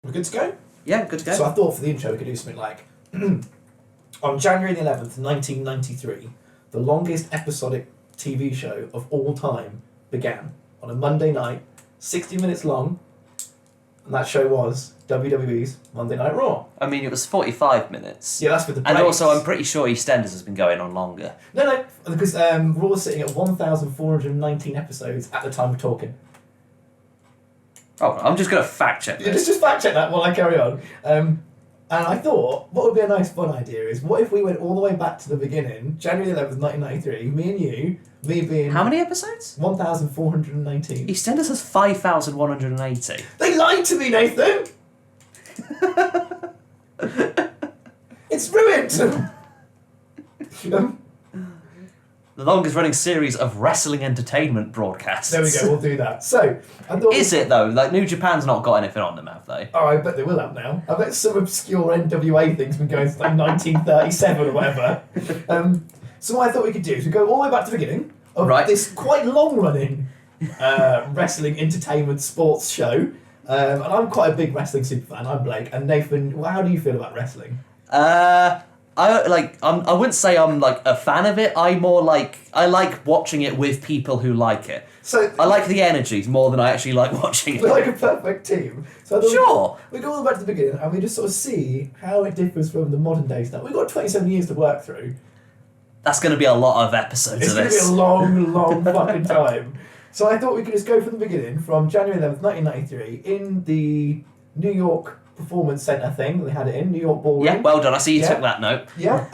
We're good to go? Yeah, good to go. So I thought for the intro we could do something like, on January the 11th, 1993, the longest episodic TV show of all time began on a Monday night, 60 minutes long, and that show was WWE's Monday Night Raw. I mean, it was 45 minutes. Yeah, that's with the breaks. And also, I'm pretty sure EastEnders has been going on longer. No, because Raw was sitting at 1,419 episodes at the time of talking. Oh, I'm just going to fact check this. Yeah, just fact check that while I carry on. And I thought, what would be a nice fun idea is, what if we went all the way back to the beginning, January 11th, 1993, me and you, me being... How many episodes? 1,419. EastEnders has 5,180. They lied to me, Nathan! It's ruined! The longest running series of wrestling entertainment broadcasts. There we go, we'll do that. So, I thought... Is it, though? Like, New Japan's not got anything on them, have they? Oh, I bet they will have now. I bet some obscure NWA thing's been going since like 1937 or whatever. So what I thought we could do is we go all the way back to the beginning of this quite long-running wrestling entertainment sports show. And I'm quite a big wrestling superfan. I'm Blake. And Nathan, how do you feel about wrestling? I wouldn't say I'm like a fan of it. I like watching it with people who like it. So I like the energies more than I actually like watching it. We're like a perfect team. So Sure. We go all the way back to the beginning and we just sort of see how it differs from the modern day stuff. We've got 27 years to work through. That's going to be a lot of episodes of this. It's going to be a long, long fucking time. So I thought we could just go from the beginning, from January 11th, 1993, in the New York Performance Centre thing. They had it in New York Ballroom. Yeah, well done. I see you took that note. Yeah,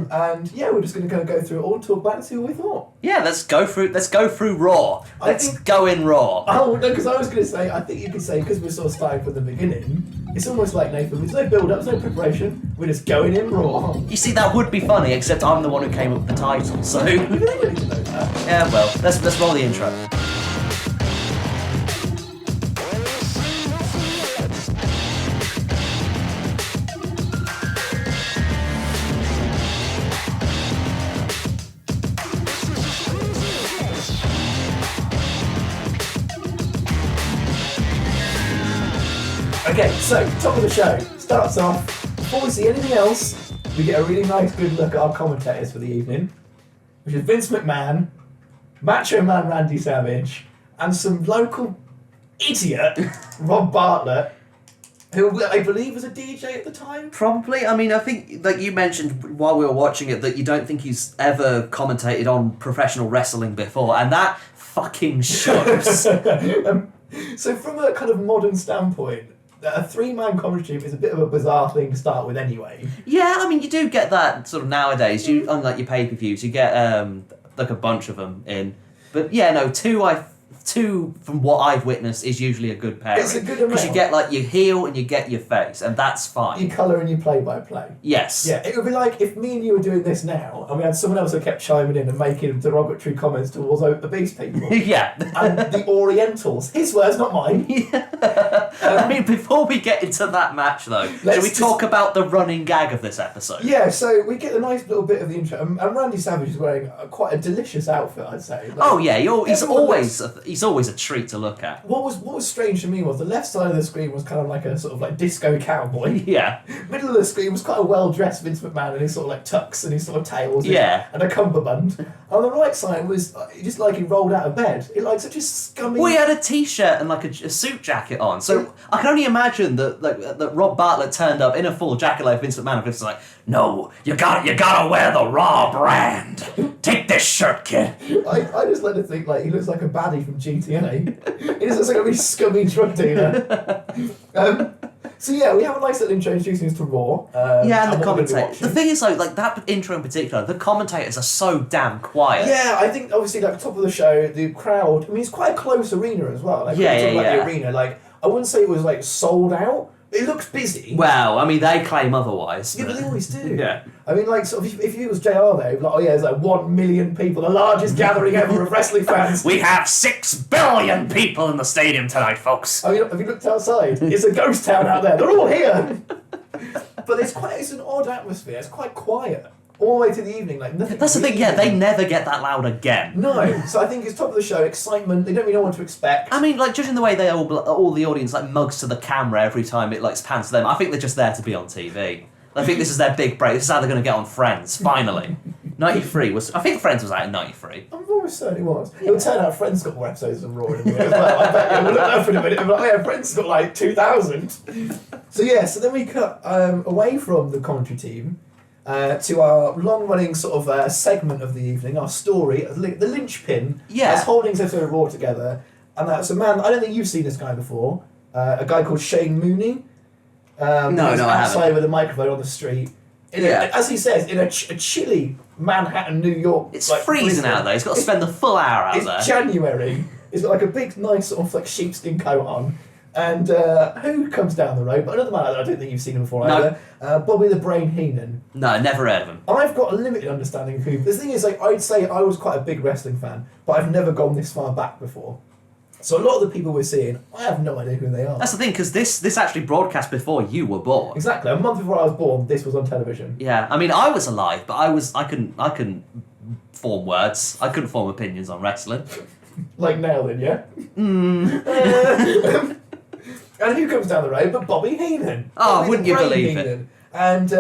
and yeah, we're just going to go through it all and talk about it and see what we thought. Yeah, let's go through Raw. Let's go in Raw. Oh no, because I was going to say, I think you could say, because we're sort of starting from the beginning, it's almost like Nathan. There's no build-up, there's no preparation. We're just going in Raw. You see, that would be funny, except I'm the one who came up with the title. So we don't really need to know that. yeah, well, let's roll the intro. Okay, so top of the show starts off. Before we see anything else, we get a really nice, good look at our commentators for the evening, which is Vince McMahon, Macho Man Randy Savage, and some local idiot, Rob Bartlett, who I believe was a DJ at the time. Probably. I mean, I think, like you mentioned while we were watching it, that you don't think he's ever commentated on professional wrestling before, and that fucking shows. So from a kind of modern standpoint, a three-man commentary team is a bit of a bizarre thing to start with anyway. Yeah, I mean, you do get that sort of nowadays. You, unlike your pay-per-views, you get like a bunch of them in. But yeah, no, two from what I've witnessed is usually a good pairing. It's a good amount. Because you get like your heel and you get your face, and that's fine. You colour and you play-by-play. Yes. Yeah, it would be like if me and you were doing this now, and we had someone else who kept chiming in and making derogatory comments towards obese people. Yeah. And the Orientals. His words, not mine. Yeah. I mean, before we get into that match, though, should we talk about the running gag of this episode? Yeah, so we get a nice little bit of the intro, and Randy Savage is wearing quite a delicious outfit, I'd say. Like, oh yeah, he's always a treat to look at. What was strange to me was the left side of the screen was kind of like a sort of like disco cowboy. Yeah. Middle of the screen was quite a well-dressed Vince McMahon in his sort of like tux and his sort of tails. Yeah. And a cummerbund. On the right side was just like he rolled out of bed. It like such a scummy. Well, he had a t-shirt and like a suit jacket on, so I can only imagine that Rob Bartlett turned up in a full jacket like Vince McMahon, and Vince was like, "No, you gotta wear the Raw brand. Take this shirt, kid." I just like to think like he looks like a baddie from GTA. He just looks like a really scummy drug dealer. So yeah, we have a nice little intro introducing us to Raw. Yeah, and the commentators. The thing is, like that intro in particular, the commentators are so damn quiet. Yeah, I think obviously like top of the show, the crowd. I mean, it's quite a close arena as well. Like, the arena, like I wouldn't say it was like sold out. It looks busy. Well, I mean, they claim otherwise. Yeah, but they always do. Yeah. I mean, like, sort of, if you was JR though, like, oh yeah, there's like 1 million people, the largest gathering ever of wrestling fans. We have 6 billion people in the stadium tonight, folks. I mean, have you looked outside? It's a ghost town out there. They're all here. But it's an odd atmosphere. It's quite quiet all the way to the evening. Like nothing. That's the thing, yeah, they never get that loud again. No, so I think it's top of the show, excitement. They don't really know what to expect. I mean, like judging the way they all the audience like mugs to the camera every time it like pans to them. I think they're just there to be on TV. I think this is their big break. This is how they're going to get on Friends finally. 93 was. I think Friends was out in 93. I'm almost certain it was. It'll turn out Friends got more episodes than Raw in a minute as well. I bet we'll look up in a minute and be like, yeah, Friends got like 2,000. So yeah, so then we cut away from the commentary team to our long-running sort of segment of the evening, our story, the linchpin that's holding this episode of Raw together. And that's a man, I don't think you've seen this guy before, a guy called Shane Mooney. No, I haven't. Outside with a microphone on the street. As he says, in a chilly Manhattan, New York. It's like, freezing out there. He's got to spend the full hour out there. It's January. He's got like a big, nice sort of like sheepskin coat on. And who comes down the road? But another man I don't think you've seen him before either. Bobby the Brain Heenan. No, never heard of him. I've got a limited understanding of who. The thing is, like, I'd say I was quite a big wrestling fan, but I've never gone this far back before. So a lot of the people we're seeing, I have no idea who they are. That's the thing, because this actually broadcast before you were born. Exactly. A month before I was born, this was on television. Yeah, I mean, I was alive, but I couldn't form words. I couldn't form opinions on wrestling. Like now then, yeah? And who comes down the road but Bobby Henan? Oh, wouldn't you believe it? And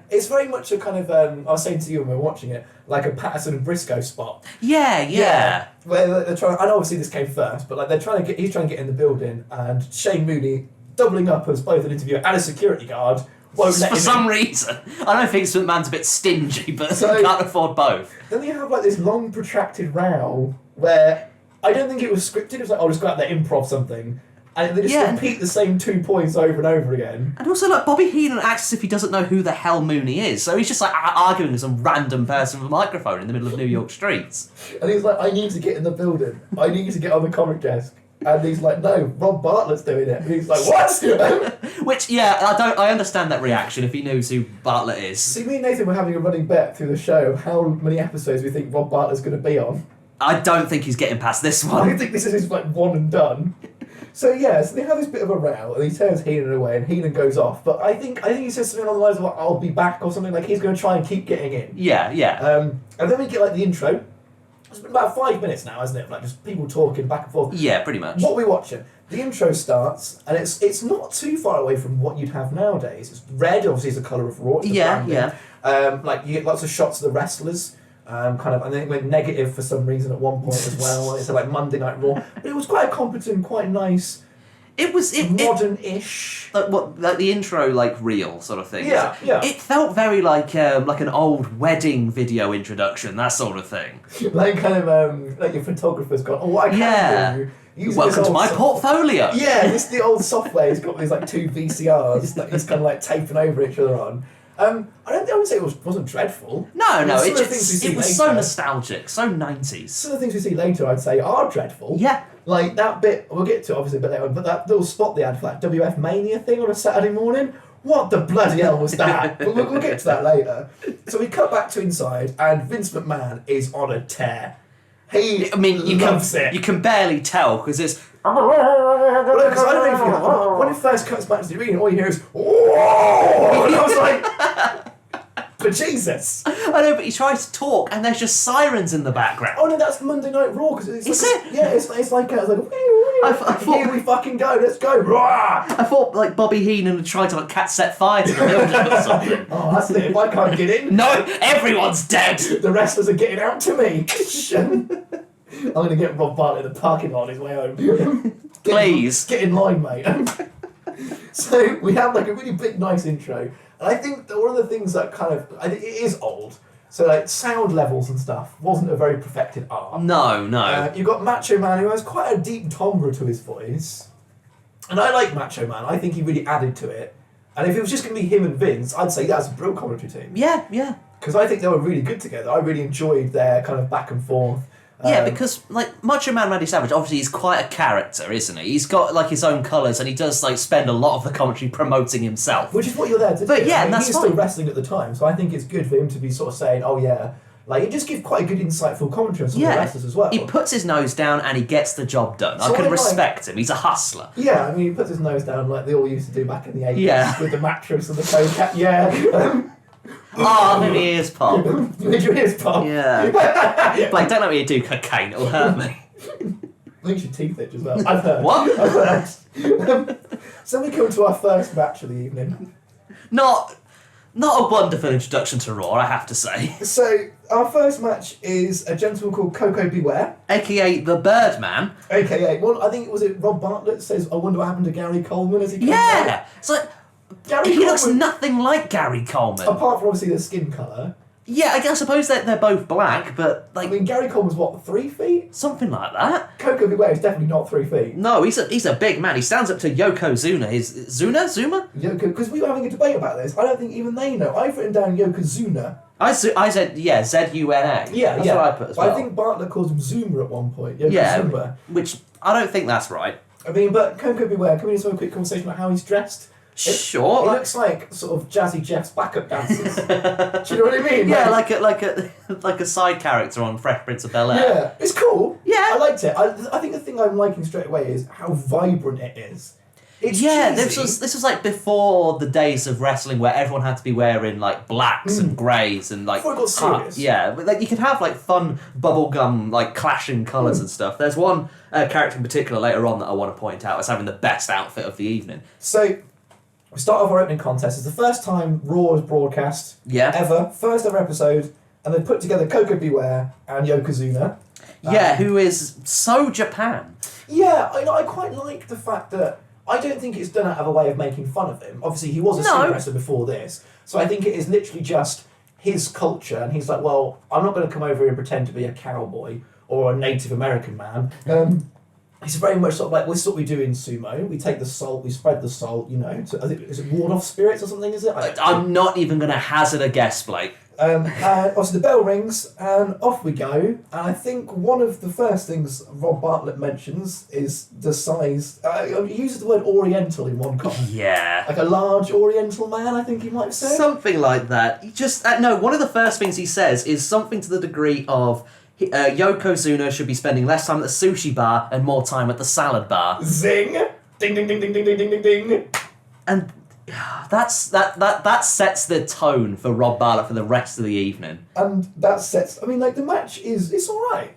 it's very much a kind of, I was saying to you when we were watching it, like a Patterson and Briscoe spot. Yeah. Where they're trying, and obviously this came first, but like he's trying to get in the building, and Shane Mooney, doubling up as both an interviewer and a security guard, won't let him for some reason. I don't think McMahon's a bit stingy, but he can't afford both. Then you have like this long protracted row where I don't think it was scripted, it was like, I'll just go out there, improv something. And they just repeat the same 2 points over and over again. And also, like, Bobby Heenan acts as if he doesn't know who the hell Mooney is. So he's just, like, arguing with some random person with a microphone in the middle of New York streets. And he's like, I need to get in the building. I need to get on the comic desk. And he's like, no, Rob Bartlett's doing it. And he's like, what? Which, I understand that reaction if he knows who Bartlett is. See, me and Nathan were having a running bet through the show of how many episodes we think Rob Bartlett's going to be on. I don't think he's getting past this one. I think this is his, like, one and done. So so they have this bit of a row, and he turns Henan away, and Henan goes off. But I think he says something along the lines of, like, I'll be back, or something, like he's going to try and keep getting in. Yeah. And then we get, like, the intro. It's been about 5 minutes now, hasn't it? Like, just people talking back and forth. Yeah, pretty much. What we're watching, the intro starts, and it's not too far away from what you'd have nowadays. It's red, obviously, it's the colour of Raw. Yeah. Like, you get lots of shots of the wrestlers. Kind of, and then it went negative for some reason at one point as well. It's like Monday Night Raw, but it was quite a competent, quite nice. It was modern-ish. Like the intro, like reel sort of thing. Yeah. It felt very like an old wedding video introduction, that sort of thing. Like kind of like your photographer's gone. Oh, what I can do. Welcome to my portfolio. Yeah, the old software. He's got these like 2 VCRs that he's kind of like taping over each other on. I wouldn't say it wasn't dreadful. No, it was so nostalgic, so 90s. Some of the things we see later, I'd say, are dreadful. Yeah. Like that bit, we'll get to it obviously a bit later on, but that little spot they had for that WF Mania thing on a Saturday morning, what the bloody hell was that? But we'll get to that later. So we cut back to inside, and Vince McMahon is on a tear. You can barely tell, because it's... Because I don't know if you know, when it first cuts back to the arena, all you hear is, "Whoa!" And I was like, but Jesus. I know, but he tries to talk, and there's just sirens in the background. Oh no, that's Monday Night Raw. Is it? Yeah, it's like I thought, here we fucking go, let's go. I thought like Bobby Heenan had tried to like cat set fire to the building or something. Oh, that's it. If I can't get in, no, everyone's dead. The wrestlers are getting out to me. I'm going to get Rob Bartlett in the parking lot on his way home. Please. Get in line, mate. So we have like a really big, nice intro. And I think that one of the things that I think it is old. So like sound levels and stuff wasn't a very perfected art. No. You've got Macho Man, who has quite a deep timbre to his voice. And I like Macho Man. I think he really added to it. And if it was just going to be him and Vince, I'd say that's a brilliant commentary team. Yeah. Because I think they were really good together. I really enjoyed their kind of back and forth. Yeah, because like Macho Man Randy Savage, obviously he's quite a character, isn't he? He's got like his own colours, and he does like spend a lot of the commentary promoting himself. Which is what you're there to do. But yeah, and that's he's still wrestling at the time, so I think it's good for him to be sort of saying, "Oh yeah," like it just gives quite a good, insightful commentary on some of the wrestlers as well. He puts his nose down and he gets the job done. So I can respect him. He's a hustler. Yeah, I mean, he puts his nose down like they all used to do back in the 80s with the mattress and the coke. Yeah. Oh, my ears pop. Did your ears pop? Yeah. Like, don't let me do cocaine, it'll hurt me. Makes your teeth itch as well. I've heard. What? I've heard. So we come to our first match of the evening. Not a wonderful introduction to Raw, I have to say. So our first match is a gentleman called Coco Beware, AKA the Birdman. aka I think it Rob Bartlett says, "I wonder what happened to Gary Coleman as he comes out." Yeah! It's like, Gary he looks Coleman, nothing like Gary Coleman. apart from obviously the skin colour. Yeah, I suppose they're both black, but I like mean, Gary Coleman's what, 3 feet? something like that. Coco Beware is definitely not 3 feet. No, he's a big man. He stands up to Yokozuna. Zuma? Because we were having a debate about this. I don't think even they know. I've written down Yokozuna. I said yeah, Zuna. Yeah, That's yeah. what I put as well. I think Bartlett calls him Zuma at one point. Yokozuna. Yeah, which I don't think that's right. I mean, but Coco Beware, can we just have a quick conversation about how he's dressed? Sure. He looks like sort of Jazzy Jeff's backup dancers. Do you know what I mean? Yeah, like a side character on Fresh Prince of Bel-Air. Yeah, it's cool. Yeah. I liked it. I think the thing I'm liking straight away is how vibrant it is. It's Yeah, cheesy. this was like before the days of wrestling where everyone had to be wearing like blacks and greys and like Before it got serious. yeah, but like you could have like fun bubblegum like clashing colours and stuff. There's one character in particular later on that I want to point out as having the best outfit of the evening. So, we start off our opening contest. It's the first time Raw is broadcast ever. First ever episode. And they put together Coco Beware and Yokozuna. Yeah, who is so Japan. Yeah, I quite like the fact that I don't think it's done out of a way of making fun of him. Obviously, he was a sumo wrestler before this. So I think it is literally just his culture. And he's like, well, I'm not going to come over here and pretend to be a cowboy or a Native American man. It's very much sort of like, this is what we do in sumo. We take the salt, we spread the salt, you know. I think, is it ward off spirits or something, is it? I'm not even going to hazard a guess, Blake. And obviously the bell rings and off we go. And I think one of the first things Rob Bartlett mentions is the size. He uses the word Oriental in one comment. Yeah. Like a large Oriental man, I think he might have said. Something like that. He just no. One of the first things he says is something to the degree of Yokozuna should be spending less time at the sushi bar and more time at the salad bar. Zing! Ding ding ding ding ding ding ding ding ding. And that sets the tone for Rob Bartlett for the rest of the evening. And that sets. I mean, like the match it's all right.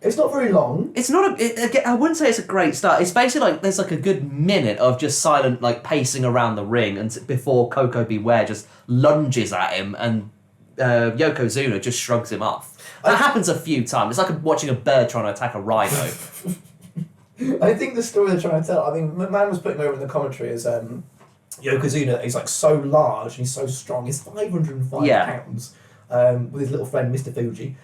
It's not very long. It's not I wouldn't say it's a great start. It's basically like there's like a good minute of just silent like pacing around the ring and before Coco Beware just lunges at him and Yokozuna just shrugs him off. That happens a few times. It's like watching a bird trying to attack a rhino. I think the story they're trying to tell. I mean, man was putting over in the commentary as Yokozuna. He's like so large and he's so strong. He's 505 pounds with his little friend Mr. Fuji.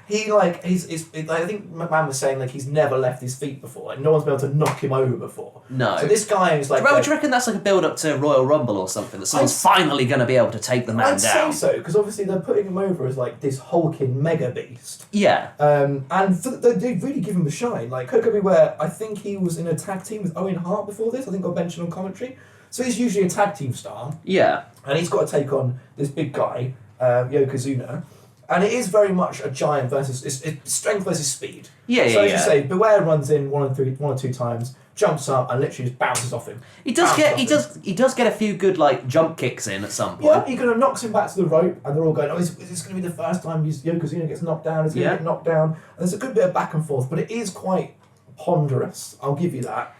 He like he's I think McMahon was saying like he's never left his feet before. Like no one's been able to knock him over before. No. So this guy is like. Well, do you reckon that's like a build up to Royal Rumble or something? That someone's finally going to be able to take the man I'd down. say so because obviously they're putting him over as like this hulking mega beast. Yeah. They really give him the shine. Like Coco Beware, I think he was in a tag team with Owen Hart before this. I think got mentioned on commentary. So he's usually a tag team star. Yeah. And he's got to take on this big guy, Yokozuna. And it is very much a giant versus it's strength versus speed. Yeah, So as you say, Beware runs in one or two times, jumps up, and literally just bounces off him. He does get a few good like jump kicks in at some point. Yeah, he kind of knocks him back to the rope, and they're all going, "Oh, is this going to be the first time Yokozuna gets knocked down? Is he going to get knocked down?" And there's a good bit of back and forth, but it is quite ponderous. I'll give you that.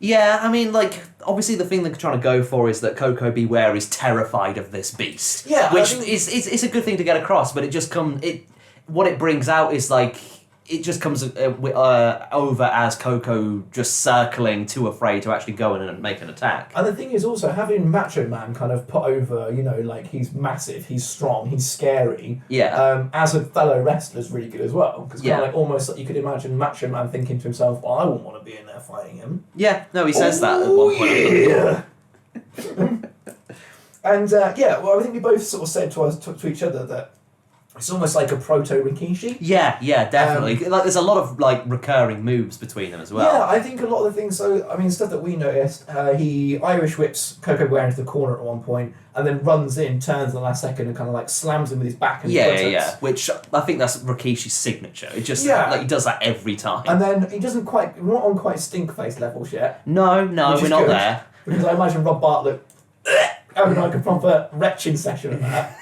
Yeah, I mean, like, obviously the thing they're trying to go for is that Coco Beware is terrified of this beast. Yeah, which is a good thing to get across, but what it brings out is, like, it just comes over as Coco just circling, too afraid to actually go in and make an attack. And the thing is also, having Macho Man kind of put over, you know, like, he's massive, he's strong, he's scary. Yeah. As a fellow wrestler is really good as well. Because kind of like almost like you could imagine Macho Man thinking to himself, well, I wouldn't want to be in there fighting him. Yeah, no, he says that at one point. Yeah. And, well, I think we both sort of said to each other that it's almost like a proto-Rikishi. Yeah, definitely. Like, there's a lot of like recurring moves between them as well. Yeah, I think a lot of the things. So I mean, stuff that we noticed. He Irish whips Coco Beware into the corner at one point, and then runs in, turns in the last second, and kind of like slams him with his back. And yeah. Which I think that's Rikishi's signature. It just like he does that every time. And then he doesn't we're not on quite stink face levels yet. No, we're not there. Because I imagine Rob Bartlett having like a proper retching session of that.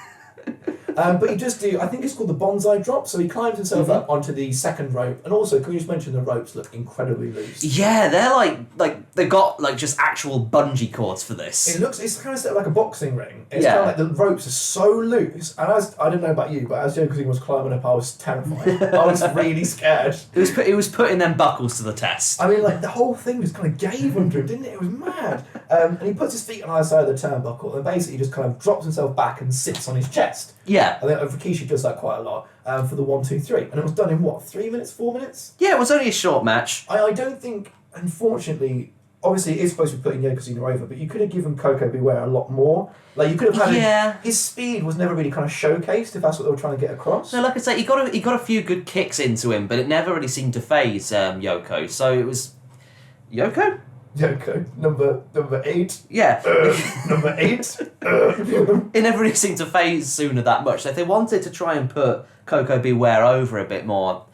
But he does do, I think it's called the bonsai drop, so he climbs himself up onto the second rope, and also, can we just mention the ropes look incredibly loose? Yeah, they're like they've got like just actual bungee cords for this. It's kind of set up like a boxing ring. It's Yeah. kind of like the ropes are so loose, and I don't know about you, but as Yokozuna was climbing up, I was terrified. I was really scared. It was putting them buckles to the test. I mean, like, the whole thing just kind of gave under him, didn't it? It was mad. And he puts his feet on either side of the turnbuckle, and basically just kind of drops himself back and sits on his chest. Yeah. I think Rikishi does that quite a lot for the 1, 2, 3. And it was done in what, 3 minutes, 4 minutes? Yeah, it was only a short match. I don't think, unfortunately, obviously it is supposed to be putting Yokozuna over, but you could have given Koko Beware a lot more. Like, you could have had his speed was never really kind of showcased, if that's what they were trying to get across. No, like I say, he got a few good kicks into him, but it never really seemed to phase Yoko. So it was Yoko? Yoko, number 8. Yeah. Number 8. It never really seemed to phase Suna that much. So if they wanted to try and put Koko Beware over a bit more,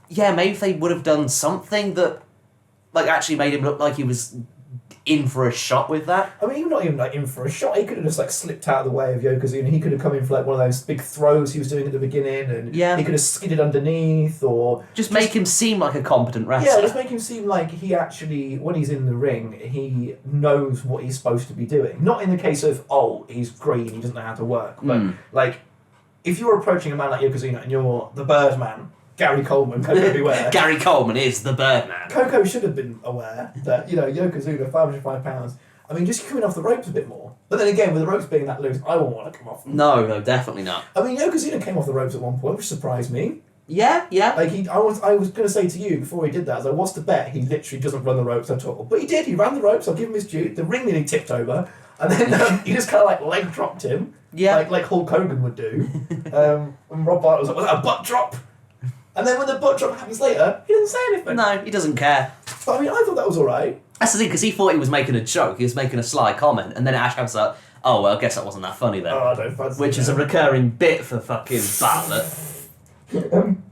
yeah, maybe if they would have done something that like actually made him look like he was in for a shot with that. I mean, not even like in for a shot. He could have just like slipped out of the way of Yokozuna. He could have come in for like one of those big throws he was doing at the beginning, and he could have skidded underneath, or just make him seem like a competent wrestler. Yeah, just make him seem like he actually, when he's in the ring, he knows what he's supposed to be doing. Not in the case of he's green, he doesn't know how to work, but like if you're approaching a man like Yokozuna and you're the Birdman, Gary Coleman, Koko Beware. Gary Coleman is the Birdman. Koko should have been aware that, Yokozuna, £505, I mean, just coming off the ropes a bit more. But then again, with the ropes being that loose, I won't want to come off them. No, definitely not. I mean, Yokozuna came off the ropes at one point, which surprised me. Yeah. Like, I was going to say to you before he did that, I was like, what's the bet? He literally doesn't run the ropes at all. But he did, he ran the ropes, I'll give him his due. The ring nearly tipped over, and then he just kind of like leg dropped him. Yeah. Like Hulk Hogan would do. And Rob Bartlett was like, was that a butt drop? And then when the butt drop happens later, he doesn't say anything. No, he doesn't care. But I mean, I thought that was alright. That's the thing, because he thought he was making a joke, he was making a sly comment, and then Ash comes like, oh, well, I guess that wasn't that funny then. I don't fancy Which is a recurring bit for fucking Bartlett. And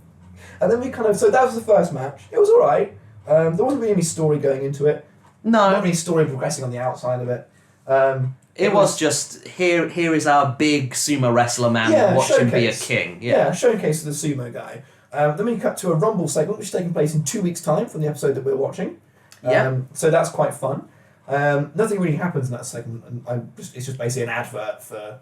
then we so that was the first match. It was alright. There wasn't really any story going into it. No. Not any story progressing on the outside of it. It was just, here is our big sumo wrestler man, watch him be a king. Yeah, showcase of the sumo guy. Then we cut to a Rumble segment, which is taking place in 2 weeks' time from the episode that we're watching. So that's quite fun. Nothing really happens in that segment, and it's just basically an advert for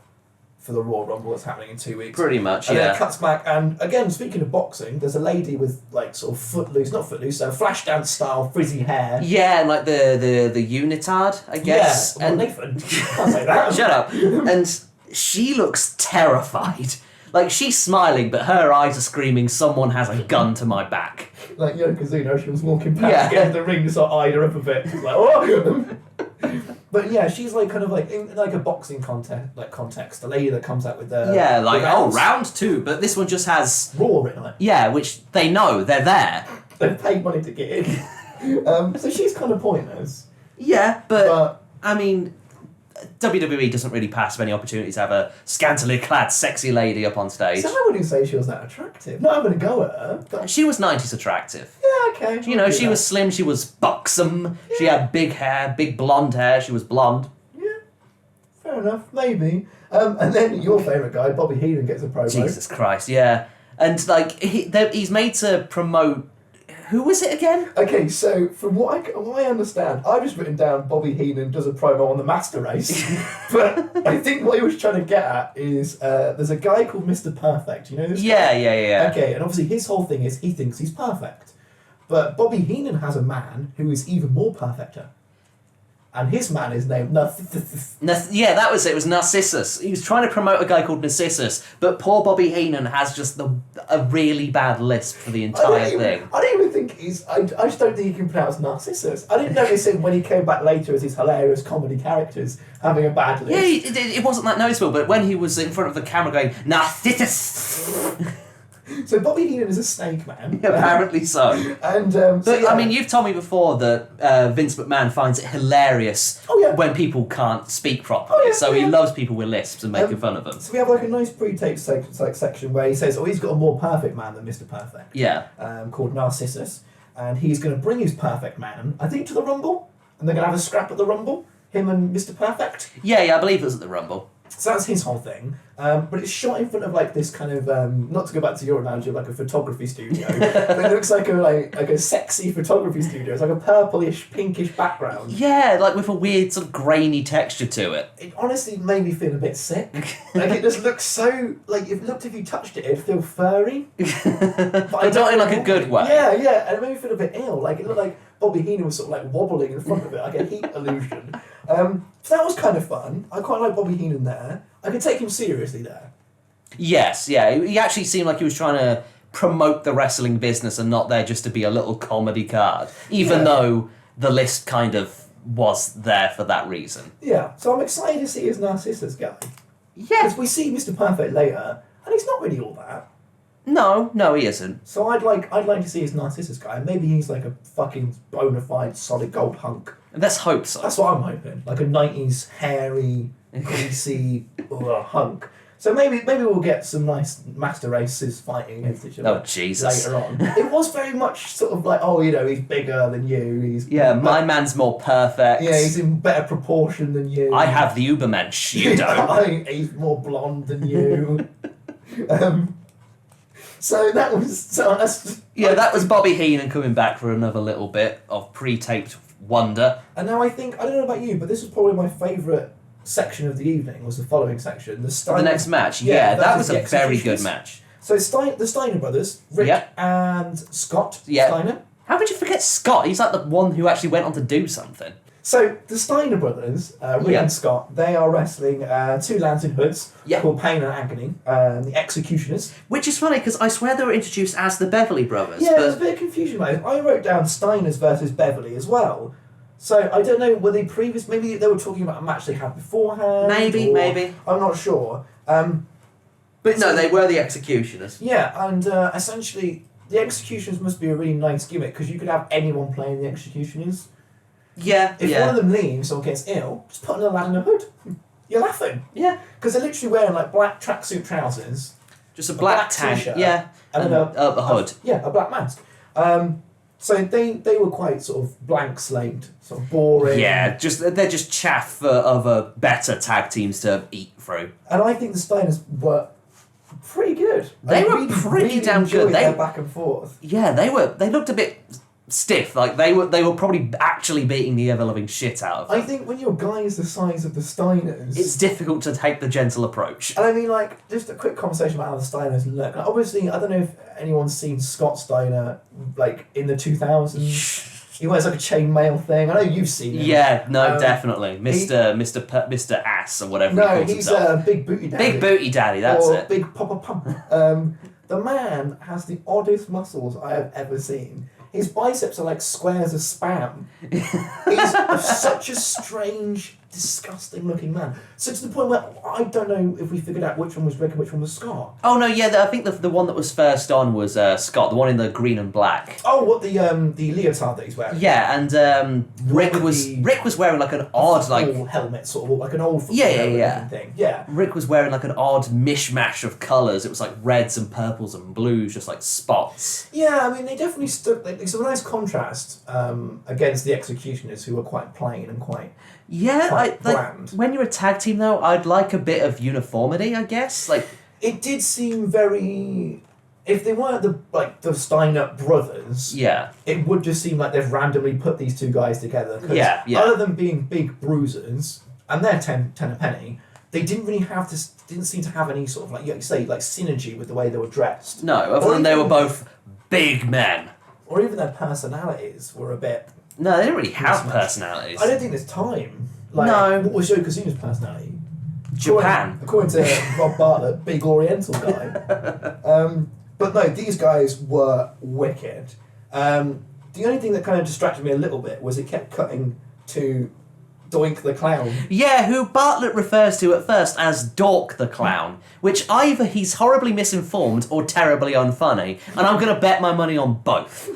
the Raw Rumble that's happening in 2 weeks. Pretty much, and then it cuts back, and again, speaking of boxing, there's a lady with like sort of flash dance style frizzy hair. Yeah, like the unitard, I guess. Yeah, and Nathan, can't say that. Shut up. And she looks terrified. Like, she's smiling, but her eyes are screaming, someone has a gun to my back. Like Yokozuna, she was walking back into the ring, just sort of eyed her up a bit. She's like, oh! But yeah, she's like kind of like in like a boxing context. The lady that comes out with the round 2, but this one just has Raw written on it. Yeah, which they know they're there. They've paid money to get in. So she's kind of pointless. Yeah, but I mean, WWE doesn't really pass many opportunities to have a scantily clad, sexy lady up on stage. So I wouldn't say she was that attractive. Not having a go at her. But she was 90s attractive. Yeah, okay. She was slim, she was buxom, she had big hair, big blonde hair, she was blonde. Yeah, fair enough, maybe. And then your favourite guy, Bobby Heenan, gets a promo. Jesus Christ, yeah. And like, he's made to promote... Who was it again? Okay, so from what I understand, I've just written down Bobby Heenan does a promo on the Master Race. But I think what he was trying to get at is there's a guy called Mr. Perfect. You know this guy? Yeah. Okay, and obviously his whole thing is he thinks he's perfect. But Bobby Heenan has a man who is even more perfecter. And his man is named Yeah, that was it. It was Narcissus. He was trying to promote a guy called Narcissus, but poor Bobby Heenan has just a really bad lisp for the entire thing. I don't even think I just don't think he can pronounce Narcissus. I didn't notice him when he came back later as his hilarious comedy characters having a bad lisp. Yeah, it wasn't that noticeable, but when he was in front of the camera going, Narcissus... So Bobby Heenan is a snake man. Apparently so. And I mean, you've told me before that Vince McMahon finds it hilarious when people can't speak properly. He loves people with lisps and making fun of them. So we have like a nice pre-tape section where he says, he's got a more perfect man than Mr. Perfect. Yeah. Called Narcissus, and he's going to bring his perfect man, I think, to the Rumble, and they're going to have a scrap at the Rumble. Him and Mr. Perfect. Yeah, I believe it was at the Rumble. So that's his whole thing. But it's shot in front of like this kind of not to go back to your analogy of like a photography studio, but it looks like a sexy photography studio. It's like a purplish, pinkish background. Yeah, like with a weird sort of grainy texture to it. It honestly made me feel a bit sick. Like it just looks so like if you touched it, it'd feel furry. But not in like a good way. Yeah, and it made me feel a bit ill. Like it looked like Bobby Heenan was sort of like wobbling in front of it, like a heat illusion. So that was kind of fun. I quite like Bobby Heenan there. I could take him seriously there. Yes, yeah. He actually seemed like he was trying to promote the wrestling business and not there just to be a little comedy card, even though the list kind of was there for that reason. Yeah, so I'm excited to see his Narcissus guy. Yeah. Because we see Mr. Perfect later, and he's not really all that. No, he isn't. So I'd like to see his Narcissus guy. Maybe he's like a fucking bona fide solid gold hunk. Let's hope so. That's what I'm hoping. Like a 90s hairy, greasy hunk. So maybe we'll get some nice master races fighting against each other. Oh, Jesus. Later on. It was very much sort of like, he's bigger than you. My man's more perfect. Yeah, he's in better proportion than you. I have the Ubermensch, you don't. He's more blonde than you. So that was that was Bobby Heenan coming back for another little bit of pre-taped wonder. And now I don't know about you, but this was probably my favourite section of the evening. Was the following section, the next match? Yeah, that was a very good match. So the Steiner brothers, Rick and Scott Steiner. How could you forget Scott? He's like the one who actually went on to do something. So the Steiner brothers, Rick and Scott, they are wrestling two lads in hoods called Pain and Agony, the Executioners. Which is funny because I swear they were introduced as the Beverly Brothers. Yeah, there's a bit of confusion about it. I wrote down Steiners versus Beverly as well. So I don't know, were they previous? Maybe they were talking about a match they had beforehand. Maybe. I'm not sure. But no, they were the Executioners. Yeah, and essentially the Executioners must be a really nice gimmick because you could have anyone playing the Executioners. Yeah, If one of them leaves or gets ill, just put another lad in a hood. You're laughing. Yeah. Because they're literally wearing like black tracksuit trousers. Just a black tank. T-shirt. Yeah. And a hood. A black mask. So they were quite sort of blank slate, sort of boring. Yeah, they're just chaff for other better tag teams to eat through. And I think the Steiners were pretty good. They were pretty damn good. They back and forth. Yeah, they looked a bit stiff. Like they were probably actually beating the ever loving shit out of them. I think when your guy is the size of the Steiners, it's difficult to take the gentle approach. And I mean, like, just a quick conversation about how the Steiners look. Like, obviously, I don't know if anyone's seen Scott Steiner like in the 2000s. He wears like a chainmail thing. I know you've seen him. Yeah, no, definitely, Mr. Ass or whatever. No, he calls he's himself. a big booty daddy. Big booty daddy. That's it. Big Papa Pump. The man has the oddest muscles I have ever seen. His biceps are like squares of Spam. He's such a strange, disgusting looking man. So to the point where I don't know if we figured out which one was Rick and which one was Scott. Oh no, yeah, I think the one that was first on was Scott, the one in the green and black. Oh, what the leotard that he's wearing? Yeah, and Rick was wearing like an odd like helmet, sort of like an old thing. Yeah. Rick was wearing like an odd mishmash of colours. It was like reds and purples and blues, just like spots. Yeah, I mean they definitely stood. It's a nice contrast against the Executioners, who were quite plain and quite. Yeah, bland. When you're a tag team though, I'd like a bit of uniformity, I guess. Like it did seem very. If they weren't the Steiner brothers, it would just seem like they've randomly put these two guys together. Yeah. Other than being big bruisers, and they're 10 a penny, they didn't really have this. Didn't seem to have any sort of like you say like synergy with the way they were dressed. No, other than they were both big men. Or even their personalities were a bit. No, they didn't really have personalities. I don't think there's time. Like, no. What was Yokozuna's personality? Japan. According to Rob Bartlett, big Oriental guy. But no, these guys were wicked. The only thing that kind of distracted me a little bit was it kept cutting to Doink the Clown. Yeah, who Bartlett refers to at first as Dork the Clown, which either he's horribly misinformed or terribly unfunny, and I'm going to bet my money on both.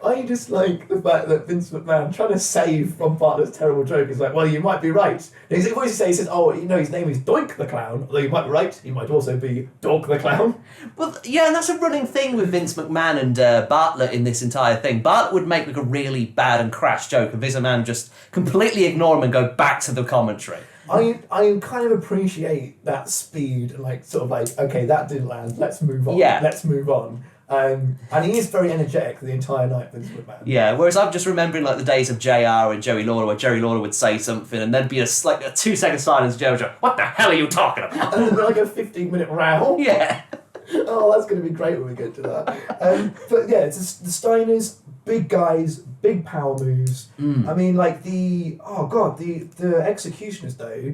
I just like the fact that Vince McMahon trying to save Rob Bartlett's terrible joke is like, well, you might be right. And he always says, oh, you know, his name is Doink the Clown, although you might be right, he might also be Dog the Clown. Well, yeah, and that's a running thing with Vince McMahon and Bartlett in this entire thing. Bartlett would make like a really bad and crass joke, and Vince McMahon just completely ignore him and go back to the commentary. I kind of appreciate that speed and like sort of like, okay, that didn't land, let's move on. Yeah. Let's move on. And he is very energetic the entire night, Vince McMahon. Yeah, whereas I'm just remembering like the days of JR and Joey Lawler, where Joey Lawler would say something and there'd be a 2-second silence, and Joe would go, what the hell are you talking about? And then like a 15-minute row. Yeah. Oh, that's going to be great when we get to that. But yeah, it's the Steiners, big guys, big power moves. I mean, like the Executioners though,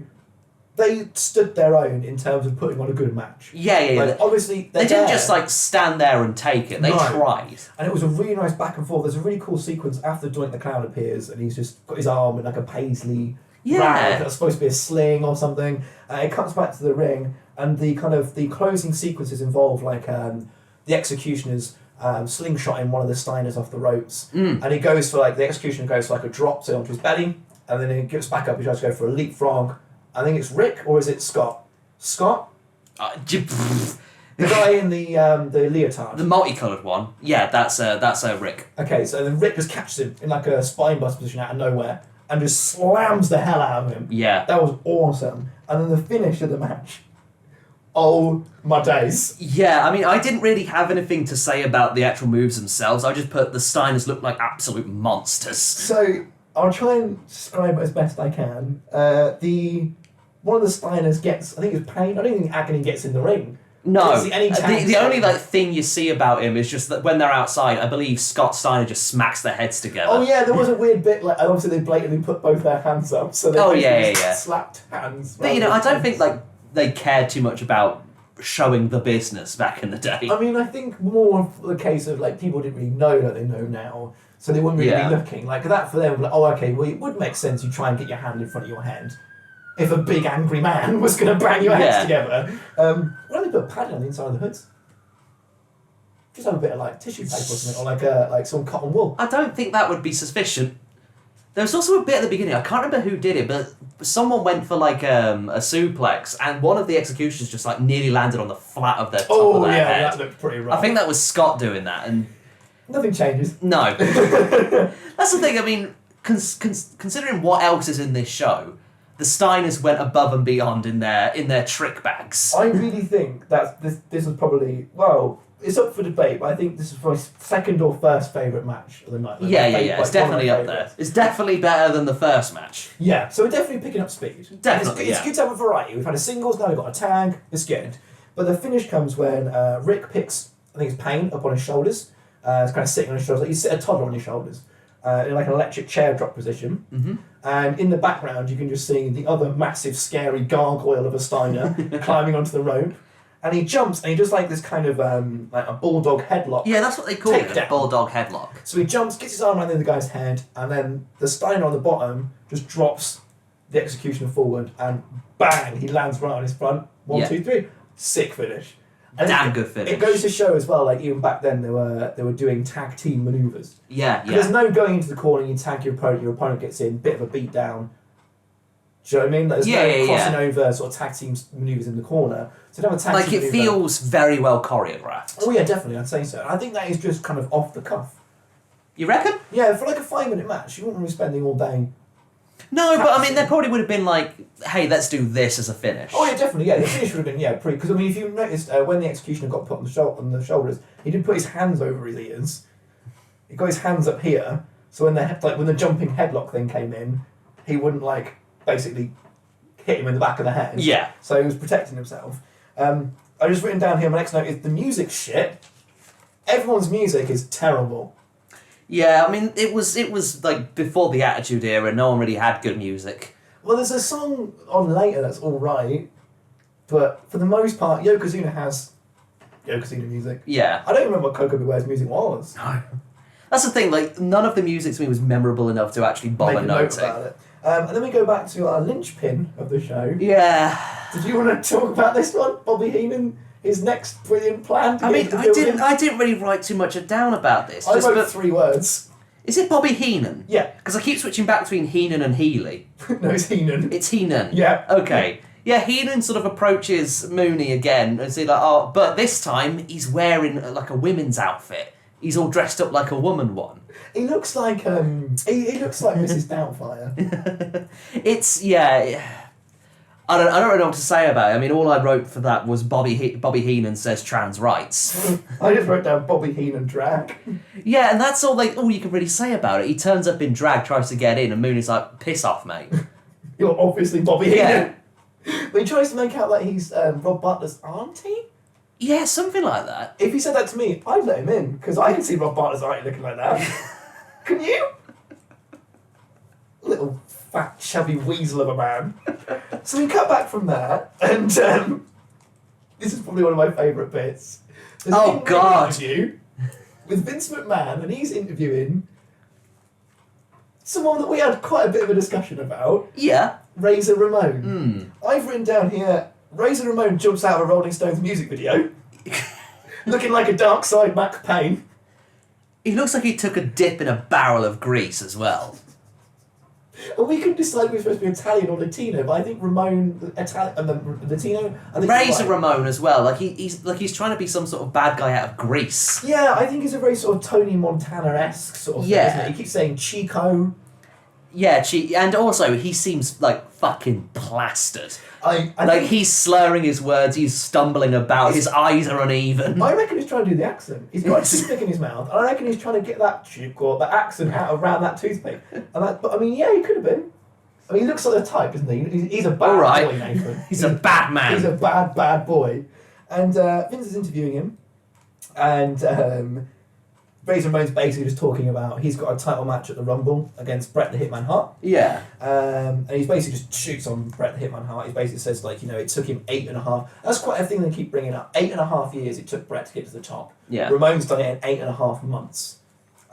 they stood their own in terms of putting on a good match. Yeah. Like, obviously, they didn't just like stand there and take it. They tried. And it was a really nice back and forth. There's a really cool sequence after Doink the Clown appears, and he's just got his arm in like a paisley rag that's supposed to be a sling or something. It comes back to the ring, and the closing sequences involve like the Executioners slingshotting one of the Steiners off the ropes, and he goes for like the Executioner goes for like a drop onto his belly, and then he gets back up. He tries to go for a leapfrog. I think it's Rick, or is it Scott? Scott? The guy in the leotard. The multicoloured one. Yeah, that's Rick. Okay, so then Rick just catches him in like a spinebuster position out of nowhere and just slams the hell out of him. Yeah. That was awesome. And then the finish of the match. Oh my days. Yeah, I mean, I didn't really have anything to say about the actual moves themselves. I just put the Steiners look like absolute monsters. So I'll try and describe it as best I can. One of the Steiners gets, I think it's Pain. I don't think Agony gets in the ring. No, the only like thing you see about him is just that when they're outside, I believe Scott Steiner just smacks their heads together. Oh yeah, there was a weird bit like obviously they blatantly put both their hands up, so they slapped hands. But I don't think like they cared too much about showing the business back in the day. I mean, I think more of the case of like people didn't really know that they know now, so they wouldn't really be looking like that for them. Like, oh, okay, well, it would make sense you try and get your hand in front of your head. If a big angry man was going to bang your heads together. Why don't they put padding on the inside of the hoods? Just have a bit of like tissue paper or something, or like some cotton wool. I don't think that would be sufficient. There was also a bit at the beginning, I can't remember who did it, but someone went for like a suplex, and one of the executioners just like nearly landed on the flat of their top of their head. That looked pretty rough. I think that was Scott doing that, and nothing changes. No. That's the thing, I mean, considering what else is in this show, the Steiners went above and beyond in their trick bags. I really think that this was probably, well, it's up for debate, but I think this is my second or first favourite match of the night. Like yeah. It's definitely up there. It's definitely better than the first match. Yeah, so we're definitely picking up speed. Definitely, it's good to have a variety. We've had a singles, now we've got a tag. It's good. But the finish comes when Rick picks, I think it's Pain, up on his shoulders. It's kind of sitting on his shoulders. Like you sit a toddler on your shoulders. In like an electric chair drop position. Mm-hmm. And in the background, you can just see the other massive, scary gargoyle of a Steiner climbing onto the rope. And he jumps, and he does like this kind of like a bulldog headlock. Yeah, that's what they call it, a bulldog headlock. So he jumps, gets his arm around the other guy's head, and then the Steiner on the bottom just drops the Executioner forward, and bang, he lands right on his front. 1, 2, 3. Sick finish. And damn good finish. It goes to show as well, like even back then they were doing tag team manoeuvres. Yeah. There's no going into the corner, you tag your opponent gets in, bit of a beat down. Do you know what I mean? There's no crossing over sort of tag team manoeuvres in the corner. So you have a tag like team it maneuver. feels very well choreographed. Oh yeah, definitely, I'd say so. And I think that is just kind of off the cuff. You reckon? Yeah, for like a 5-minute match, you wouldn't be spending all day. No, but I mean, there probably would have been like, hey, let's do this as a finish. Oh yeah, definitely. Yeah, the finish would have been because I mean, if you noticed when the Executioner got put on the shoulders, he did put his hands over his ears. He got his hands up here, so when the jumping headlock thing came in, he wouldn't like basically hit him in the back of the head. Yeah. So he was protecting himself. I just written down here. My next note is the music shit. Everyone's music is terrible. Yeah, I mean, it was like before the Attitude Era, no one really had good music. Well, there's a song on later that's all right, but for the most part, Yokozuna has Yokozuna music. Yeah. I don't remember what Coco Beware's music was. No. That's the thing, like, none of the music to me was memorable enough to actually bother Make a note noting. about it. And then we go back to our linchpin of the show. Yeah. Did you want to talk about this one? Bobby Heenan his next brilliant plan to I get mean, into the building? I didn't really write too much down about this. I wrote 3 words. Is it Bobby Heenan? Yeah. Because I keep switching back between Heenan and Healy. No, it's Henan. It's Henan. Yeah. Okay. Yeah, Henan sort of approaches Mooney again and say like, oh, but this time he's wearing like a women's outfit. He's all dressed up like a woman one. He looks like he looks like Mrs. Doubtfire. It's I don't really know what to say about it. I mean, all I wrote for that was Bobby Heenan says trans rights. I just wrote down Bobby Heenan drag. Yeah, and that's all you can really say about it. He turns up in drag, tries to get in, and Mooney's like, piss off, mate. You're obviously Bobby Yeah. Heenan. But he tries to make out like he's Rob Bartlett's auntie. Yeah, something like that. If he said that to me, I'd let him in, because I can see Rob Bartlett's auntie looking like that. Can you? Little fat, chubby weasel of a man. So we cut back from there, and this is probably one of my favourite bits. There's Oh, an God. interview with Vince McMahon, and he's interviewing someone that we had quite a bit of a discussion about, Yeah. Razor Ramon. I've written down here, Razor Ramon jumps out of a Rolling Stones music video, looking like a Dark Side Mac Payne. He looks like he took a dip in a barrel of grease as well. And we couldn't decide if we were supposed to be Italian or Latino, but I think Ramon, Italian, and the Latino. I think Razor right. Ramon as well. Like he's trying to be some sort of bad guy out of Greece. Yeah, I think he's a very sort of Tony Montana-esque sort of thing, Yeah. isn't it? He keeps saying Chico. Yeah, and also he seems like fucking plastered. I Like think, he's slurring his words, he's stumbling about, his eyes are uneven. I reckon he's trying to do the accent. He's got a toothpick in his mouth, and I reckon he's trying to get that Chico, that accent out around that toothpick. But I mean, yeah, he could have been. I mean, he looks like the type, isn't he? He's a bad All right. boy, Nathan. He's a bad man. He's a bad boy. And Vince is interviewing him, and Razor Ramon's basically just talking about he's got a title match at the Rumble against Bret the Hitman Hart. Yeah. And he's basically just shoots on Bret the Hitman Hart. He basically says, like, it took him 8.5. That's quite a thing they keep bringing up. 8.5 years it took Bret to get to the top. Yeah. Ramon's done it in 8.5 months.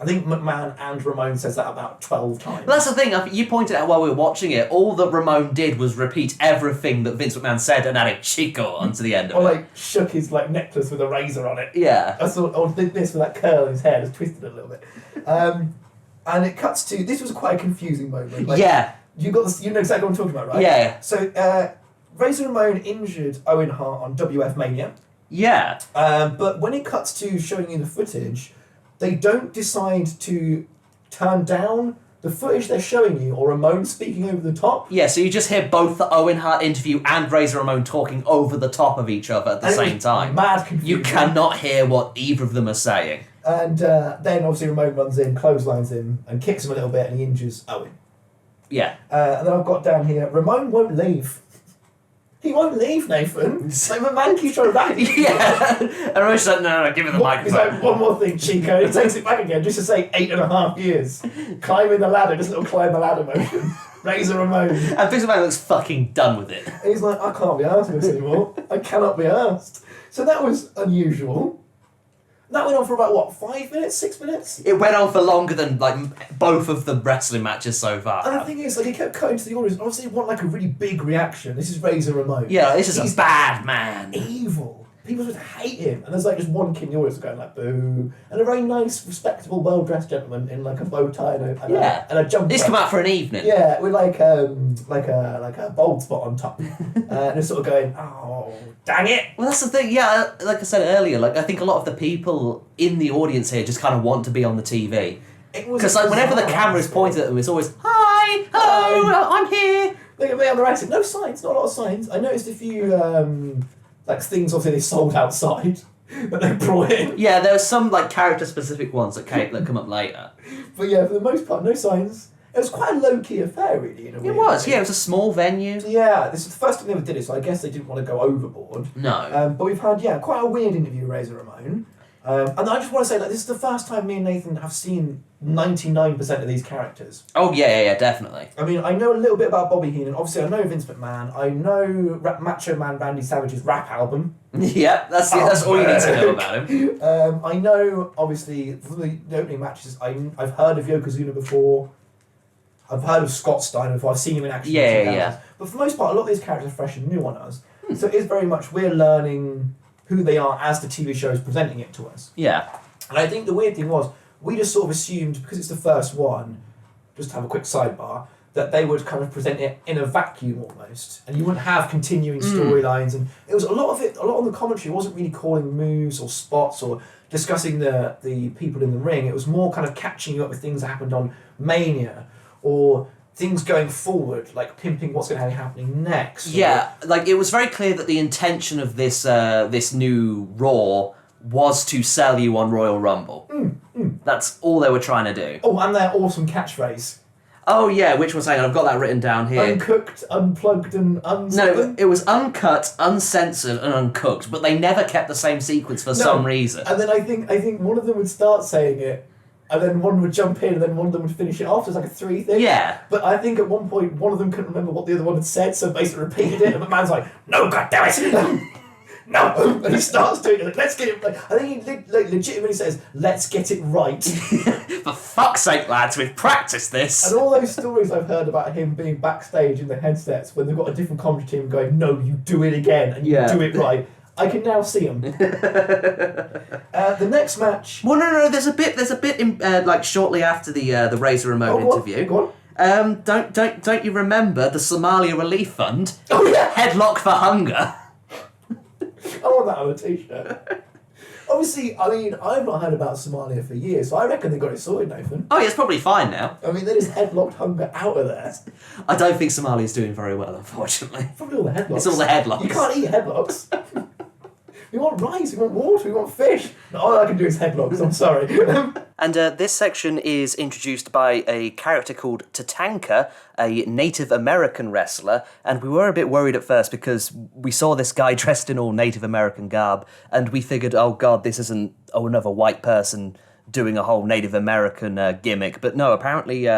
I think McMahon and Ramon says that about 12 times. But that's the thing, you pointed out while we were watching it, all that Ramon did was repeat everything that Vince McMahon said and added Chico onto the end of Or it. like shook his necklace with a razor on it. Yeah. Or did this with that curl in his hair, just twisted it a little bit. And it cuts to, this was quite a confusing moment. Yeah. You know exactly what I'm talking about, right? Yeah. So Razor Ramon injured Owen Hart on WF Mania. Yeah. But when it cuts to showing you the footage, they don't decide to turn down the footage they're showing you, or Ramon speaking over the top. Yeah, so you just hear both the Owen Hart interview and Razor Ramon talking over the top of each other at the And it same was time. mad confusing. You cannot hear what either of them are saying. And then obviously Ramon runs in, clotheslines him, and kicks him a little bit, and he injures Owen. Yeah. And then I've got down here, Ramon won't leave. He won't leave, Nathan. Like, the man keeps trying to back him. Yeah. And Ramon's like, no, give me the He's microphone. like, one more thing, Chico. He takes it back again just to say 8.5 years. Climbing the ladder, just a little climb the ladder motion. Razor Ramon. And Vince McMahon looks fucking done with it. And he's like, I can't be arsed with this anymore. I cannot be arsed. So that was unusual. That went on for about, what, 5 minutes, 6 minutes? It went on for longer than both of the wrestling matches so far. And the thing is, he kept cutting to the audience. Obviously, you want a really big reaction. This is Razor Ramon. Yeah, this is He's a bad man. evil. People just hate him. And there's just one kid in the audience going boo. And a very nice, respectable, well-dressed gentleman in a bow tie and a jumper. He's come out for an evening. Yeah, with like a bald spot on top. And it's sort of going, oh, dang it. Well, that's the thing. Yeah, like I said earlier, I think a lot of the people in the audience here just kind of want to be on the TV. Because whenever the camera's pointed at them, it's always, hi, hello, I'm here. Look at me on the right. No signs, not a lot of signs. I noticed a few things obviously they sold outside that they brought in. Yeah, there are some character specific ones that come up later. But yeah, for the most part, no signs. It was quite a low-key affair, really, in a way. It was, yeah, it was a small venue. Yeah, this is the first time they ever did it, so I guess they didn't want to go overboard. No. But we've had, quite a weird interview with Razor Ramon. And I just want to say, this is the first time me and Nathan have seen 99% of these characters. Oh, yeah, definitely. I mean, I know a little bit about Bobby Heenan. Obviously, I know Vince McMahon. I know Macho Man Randy Savage's rap album. Yeah, that's all you need to know about him. I know, obviously, from the opening matches, I've heard of Yokozuna before. I've heard of Scott Steiner before. I've seen him in action. Yeah. But for the most part, a lot of these characters are fresh and new on us. So it is very much, we're learning who they are as the TV show is presenting it to us. Yeah. And I think the weird thing was, we just sort of assumed, because it's the first one, just to have a quick sidebar, that they would kind of present it in a vacuum almost, and you wouldn't have continuing storylines. And it was a lot of the commentary wasn't really calling moves or spots or discussing the people in the ring. It was more kind of catching you up with things that happened on Mania or things going forward, like pimping what's going to be happening next. Yeah, like it was very clear that the intention of this this new Raw was to sell you on Royal Rumble. That's all they were trying to do. Oh, and their awesome catchphrase. Oh yeah, which was saying, I've got that written down here. Uncooked, unplugged, and No, it was uncut, uncensored, and uncooked, but they never kept the same sequence for some reason. And then I think one of them would start saying it, and then one would jump in, and then one of them would finish it off. It's like a 3 thing. Yeah. But I think at one point one of them couldn't remember what the other one had said, so basically repeated it, and the man's like, "No, goddammit!" No, and he starts doing it. Like, let's get it. Like, I think he legitimately says, "Let's get it right." For fuck's sake, lads, we've practiced this. And all those stories I've heard about him being backstage in the headsets when they've got a different commentary team going, "No, you do it again and you do it right." I can now see them. The next match. Well, no. There's a bit in like shortly after the Razor Ramon interview. Go on. Don't you remember the Somalia Relief Fund? Oh yeah. Headlock for hunger. I want that on a t-shirt. Obviously, I mean, I've not heard about Somalia for years, so I reckon they got it sorted, Nathan. Oh yeah, it's probably fine now. I mean, they just headlocked hunger out of there. I don't think Somalia's doing very well, unfortunately. Probably all the headlocks. It's all the headlocks. You can't eat headlocks. We want rice, we want water, we want fish. All I can do is headlocks, I'm sorry. And this section is introduced by a character called Tatanka, a Native American wrestler, and we were a bit worried at first because we saw this guy dressed in all Native American garb, and we figured, oh god, this isn't another white person doing a whole Native American gimmick. But no, apparently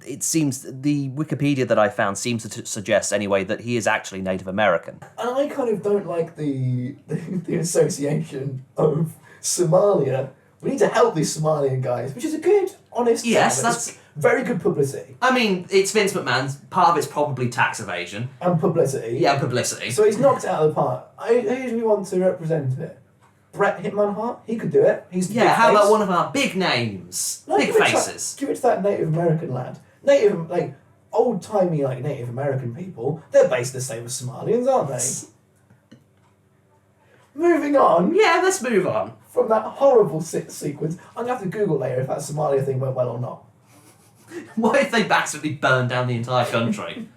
it seems, the Wikipedia that I found seems to suggest anyway that he is actually Native American. And I kind of don't like the association of Somalia. We need to help these Somalian guys, which is a good, honest... Yes, thing. that's... very good publicity. I mean, it's Vince McMahon's. Part of it's probably tax evasion. And publicity. Yeah, publicity. So he's knocked it out of the park. Who do we want to represent it? Bret Hitman Hart? He could do it. He's the big how face. about one of our big names? No, big faces. Give it to that Native American lad. Old-timey, Native American people, they're basically the same as Somalians, aren't they? Moving on. Yeah, let's move on. From that horrible sequence, I'm going to have to Google later if that Somalia thing went well or not. What if they absolutely burned down the entire country?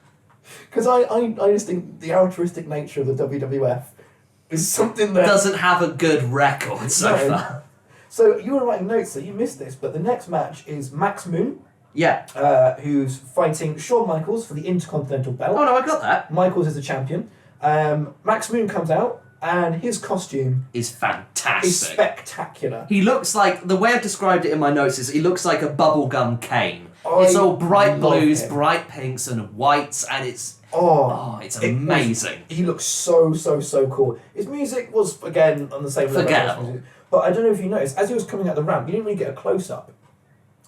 Because I just think the altruistic nature of the WWF is something that... doesn't have a good record so far. So you were writing notes, so you missed this, but the next match is Max Moon. Yeah. Who's fighting Shawn Michaels for the Intercontinental belt. Oh no, I got that. Michaels is the champion. Max Moon comes out, and his costume is fantastic. is spectacular. He looks like, the way I've described it in my notes is he looks like a bubblegum Kane. It's all bright blues, bright pinks and whites, and it's it's amazing. He looks so cool. His music was, again, on the same level. Forgettable. But I don't know if you noticed, as he was coming out the ramp, you didn't really get a close-up.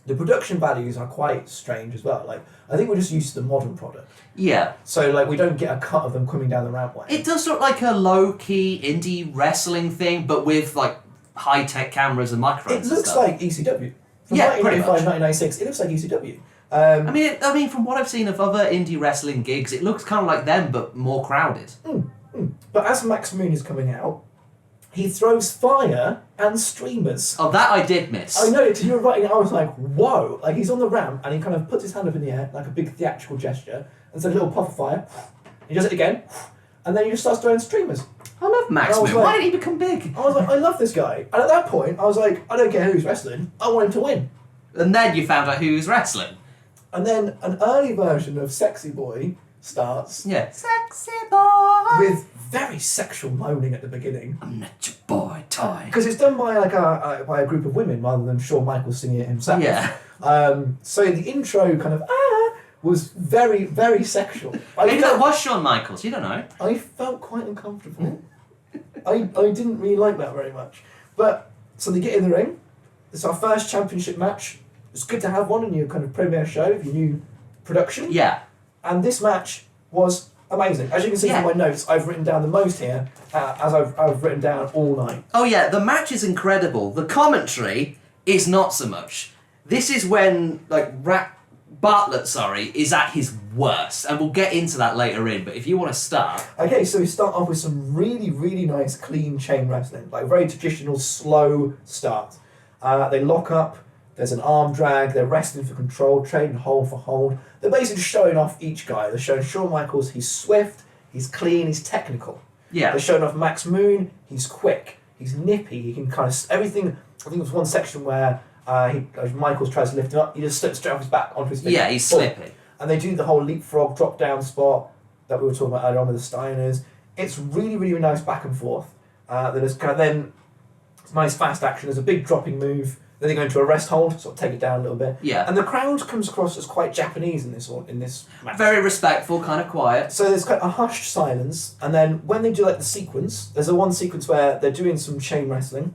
The production values are quite strange as well. I think we're just used to the modern product. Yeah. So, we don't get a cut of them coming down the rampway. It does look like a low-key indie wrestling thing, but with, high-tech cameras and microphones. It looks like ECW. From 1995, 1996, it looks like ECW. I mean, from what I've seen of other indie wrestling gigs, it looks kind of like them, but more crowded. But as Max Moon is coming out, he throws fire and streamers. Oh, that I did miss. I know, because you were writing it, I was like, whoa. He's on the ramp, and he kind of puts his hand up in the air, like a big theatrical gesture, and so a little puff of fire. He does it again, and then he just starts throwing streamers. I love Max Moon. Why did he become big? I was like, I love this guy. And at that point, I was like, I don't care who's wrestling, I want him to win. And then you found out who was wrestling. And then an early version of Sexy Boy starts. Yeah. Sexy Boy! With very sexual moaning at the beginning. I'm not your boy toy. Because it's done by by a group of women rather than Shawn Michaels singing it himself. Yeah. So the intro kind of was very, very sexual. Maybe that was Shawn Michaels, you don't know. I felt quite uncomfortable. I didn't really like that very much. But, so they get in the ring. It's our first championship match. It's good to have one in your kind of premiere show, your new production. Yeah. And this match was Amazing. As you can see from my notes, I've written down the most here, as I've written down all night. Oh yeah, the match is incredible. The commentary is not so much. This is when Bartlett, is at his worst, and we'll get into that later in. But if you want to start, okay, so we start off with some really, really nice, clean chain wrestling, like very traditional, slow start. They lock up. There's an arm drag. They're wrestling for control, trading hold for hold. They're basically showing off each guy. They're showing Shawn Michaels. He's swift. He's clean. He's technical. yeah, They're showing off Max Moon. He's quick. He's nippy. He can kind of everything. I think there was one section where Michaels tries to lift him up. He just slips straight off his back onto his feet. yeah, he's slippy. And they do the whole leapfrog drop down spot that we were talking about earlier on with the Steiners. It's really, really nice back and forth. There's nice fast action. There's a big dropping move. Then they go into a rest hold, sort of take it down a little bit. Yeah. And the crowd comes across as quite Japanese in this match. Very respectful, kind of quiet. So there's kind of a hushed silence, and then when they do like the sequence, there's one sequence where they're doing some chain wrestling,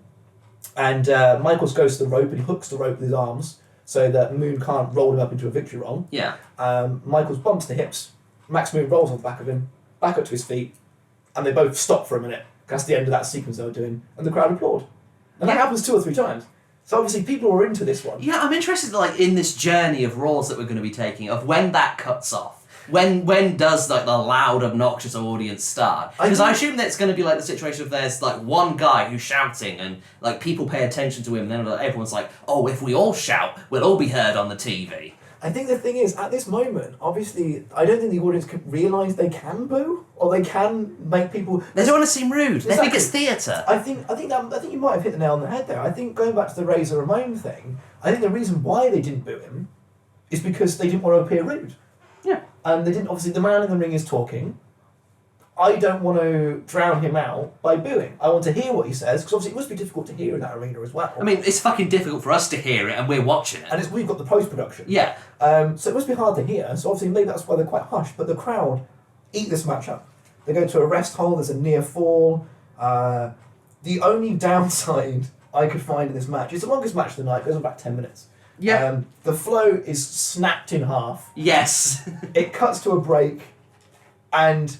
and Michaels goes to the rope and he hooks the rope with his arms so that Moon can't roll him up into a victory roll. Yeah. Michaels bumps the hips. Max Moon rolls on the back of him, back up to his feet, and they both stop for a minute. That's the end of that sequence they were doing, and the crowd applaud. And that happens 2 or 3 times. So obviously people are into this one. Yeah, I'm interested in this journey of Raws that we're going to be taking, of when that cuts off. When does the loud, obnoxious audience start? Because I assume that it's going to be like the situation of there's one guy who's shouting and people pay attention to him, and then everyone's like, oh, if we all shout, we'll all be heard on the TV. I think the thing is, at this moment, obviously, I don't think the audience can realise they can boo, or they can make people. They don't want to seem rude. They think it's theatre. I think you might have hit the nail on the head there. I think going back to the Razor Ramon thing, I think the reason why they didn't boo him is because they didn't want to appear rude. Yeah. And they didn't. Obviously, the man in the ring is talking. I don't want to drown him out by booing. I want to hear what he says, because obviously it must be difficult to hear in that arena as well. I mean, it's fucking difficult for us to hear it, and we're watching it. And we've got the post-production. Yeah. So it must be hard to hear. So obviously maybe that's why they're quite hushed. But the crowd eat this match up. They go to a rest hold. There's a near fall. The only downside I could find in this match, it's the longest match of the night. It goes on about 10 minutes. Yeah. The flow is snapped in half. Yes. It cuts to a break, and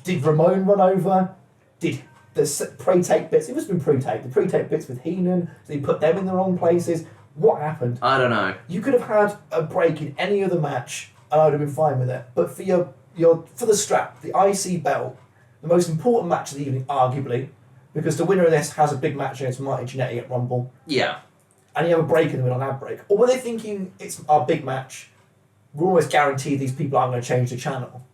did Ramon run over? Did the pre-tape bits? It must have been pre-tape. The pre-tape bits with Henan. Did he put them in the wrong places? What happened? I don't know. You could have had a break in any other match, and I would have been fine with it. But for for the strap, the IC belt, the most important match of the evening, arguably, because the winner of this has a big match against Marty Jannetty at Rumble. Yeah. And you have a break in the middle, an ad break. Or were they thinking it's our big match? We're almost guaranteed these people aren't going to change the channel.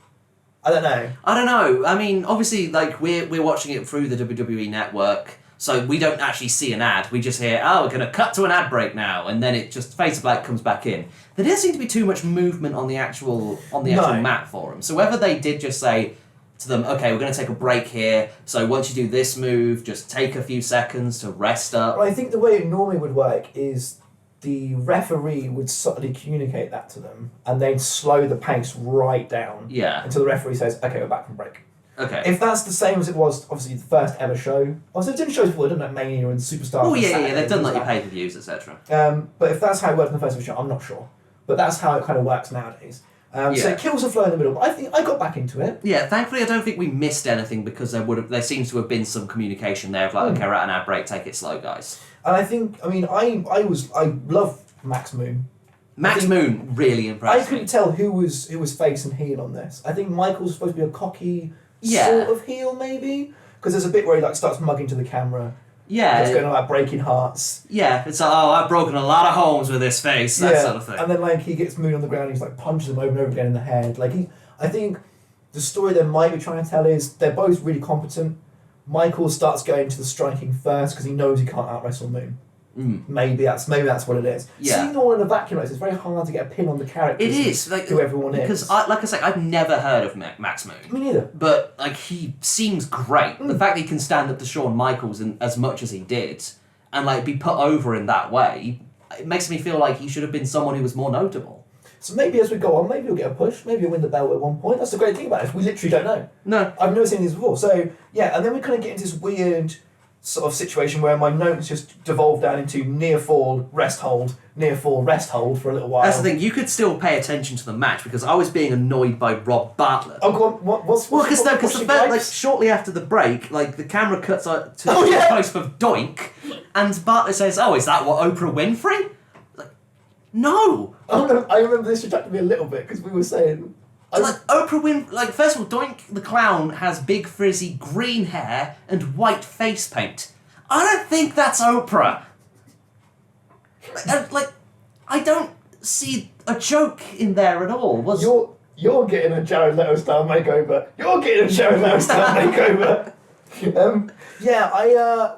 I don't know. I mean, obviously, we're watching it through the WWE network, so we don't actually see an ad. We just hear, oh, we're going to cut to an ad break now, and then it just Face of Black comes back in. There doesn't seem to be too much movement on the actual mat for them. So whether they did just say to them, okay, we're going to take a break here, so once you do this move, just take a few seconds to rest up. Well, I think the way it normally would work is the referee would subtly communicate that to them and then slow the pace right down until the referee says, okay, we're back from break. Okay. If that's the same as it was, obviously, the first ever show. Obviously, they've done shows before, didn't they? Mania and Superstar. Oh, yeah, they've done your pay-per-views, etc. But if that's how it worked in the first ever show, I'm not sure. But that's how it kind of works nowadays. So it kills the flow in the middle, but I think I got back into it. Yeah, thankfully I don't think we missed anything because there seems to have been some communication there of okay, we're at an ad break, take it slow, guys. And I love Max Moon. Max Moon really impressed me. I couldn't tell who was face and heel on this. I think Michael's supposed to be a cocky sort of heel, maybe, because there's a bit where he starts mugging to the camera. Yeah. It's going on about breaking hearts. Yeah, it's like, I've broken a lot of homes with this face, that sort of thing. And then he gets Moon on the ground and he's punches him over and over again in the head. I think the story they might be trying to tell is they're both really competent. Michael starts going to the striking first because he knows he can't out-wrestle Moon. Maybe that's what it is. Yeah. Seeing all in a vacuum like this, it's very hard to get a pin on the characters. It is who everyone because is. Like I say, I've never heard of Max Moon. Me neither. But he seems great. The fact that he can stand up to Shawn Michaels as much as he did, and be put over in that way, it makes me feel like he should have been someone who was more notable. So maybe as we go on, maybe he'll get a push. Maybe he'll win the belt at one point. That's the great thing about it. We literally don't know. No. I've never seen these before. So yeah, and then we kind of get into this weird sort of situation where my notes just devolved down into near fall, rest hold, near fall, rest hold for a little while. That's the thing. You could still pay attention to the match because I was being annoyed by Rob Bartlett. Oh, go on. What's Like shortly after the break, like the camera cuts out to a close of Doink, and Bartlett says, "Oh, is that what Oprah Winfrey?" Like, no. Oh no, I remember this distracted me a little bit because we were saying. Like Oprah Winfrey, like first of all, Doink the clown has big frizzy green hair and white face paint. I don't think that's Oprah. I don't see a joke in there at all. You're getting a Jared Leto style makeover. You're getting a Jared Leto style makeover.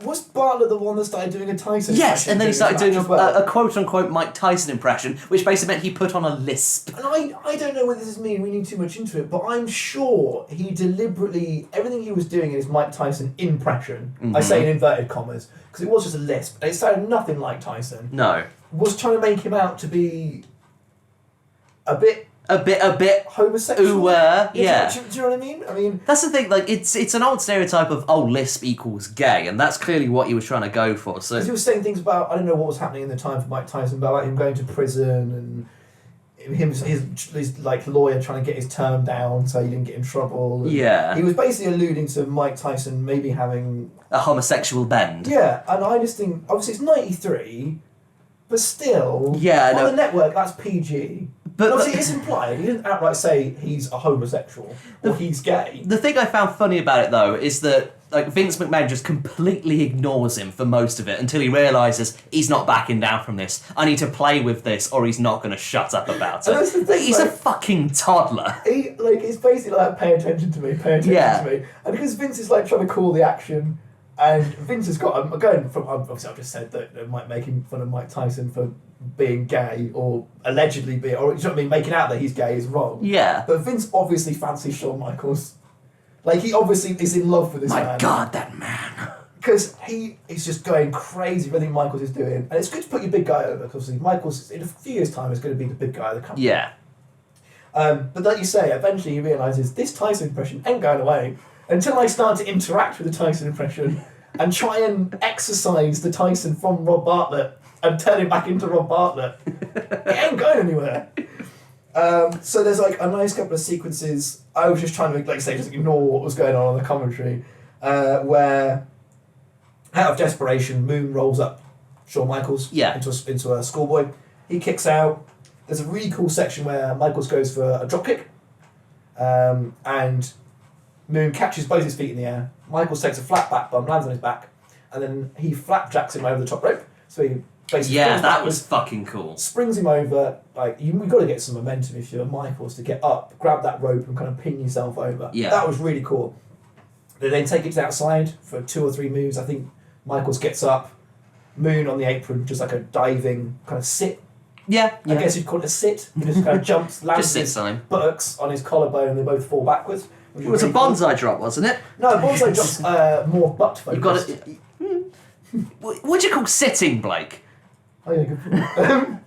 Was Bartlett the one that started doing a Tyson? Yes, and then he started doing a quote-unquote Mike Tyson impression, which basically meant he put on a lisp. And I don't know whether this is me reading too much into it, but I'm sure he deliberately, everything he was doing in his Mike Tyson impression, I say in inverted commas, because it was just a lisp, and it sounded nothing like Tyson. No. Was trying to make him out to be a bit homosexual. Yeah. Do you know what I mean? I mean, that's the thing. Like, it's an old stereotype of lisp equals gay, and that's clearly what he was trying to go for. So he was saying things about, I don't know what was happening in the time for Mike Tyson, about him going to prison and his like lawyer trying to get his term down so he didn't get in trouble. Yeah. He was basically alluding to Mike Tyson maybe having a homosexual bend. Yeah, and I just think obviously it's 93, but still, on the network that's PG. But obviously it's implied. He didn't outright say he's a homosexual or he's gay. The thing I found funny about it though is that like Vince McMahon just completely ignores him for most of it until he realises he's not backing down from this. I need to play with this or he's not going to shut up about it. And that's the thing, he's a fucking toddler. It's basically like pay attention to me. And because Vince is like trying to call the action, and Vince has got going from obviously I've just said that they might making fun of Mike Tyson for being gay or allegedly being, or you know what I mean, making out that he's gay is wrong. Yeah. But Vince obviously fancies Shawn Michaels. Like he obviously is in love with this man. My God, that man. Because he is just going crazy with everything Michaels is doing, and it's good to put your big guy over. Because obviously Michaels in a few years' time is going to be the big guy of the company. Yeah. But like you say, eventually he realises this Tyson impression ain't going away until I start to interact with the Tyson impression and try and exercise the Tyson from Rob Bartlett and turn him back into Rob Bartlett. It ain't going anywhere. So there's like a nice couple of sequences. I was just trying to, like say, just ignore what was going on the commentary, where out of desperation, Moon rolls up Shawn Michaels into a schoolboy. He kicks out. There's a really cool section where Michaels goes for a drop kick, and Moon catches both his feet in the air. Michaels takes a flat back bump, lands on his back, and then he flapjacks him over the top rope. So he basically that was fucking cool. Springs him over. Like we've got to get some momentum if you're Michaels to get up, grab that rope, and kind of pin yourself over. Yeah, that was really cool. They then take it to the outside for 2 or 3 moves. I think Michaels gets up, Moon on the apron, just like a diving kind of sit. Yeah. I guess you'd call it a sit. He just kind of jumps, lands his buttocks on his collarbone, and they both fall backwards. It was a bonsai drop, wasn't it? No, a bonsai drop's more butt focused. You've got it. What do you call sitting, Blake? Oh yeah, good point.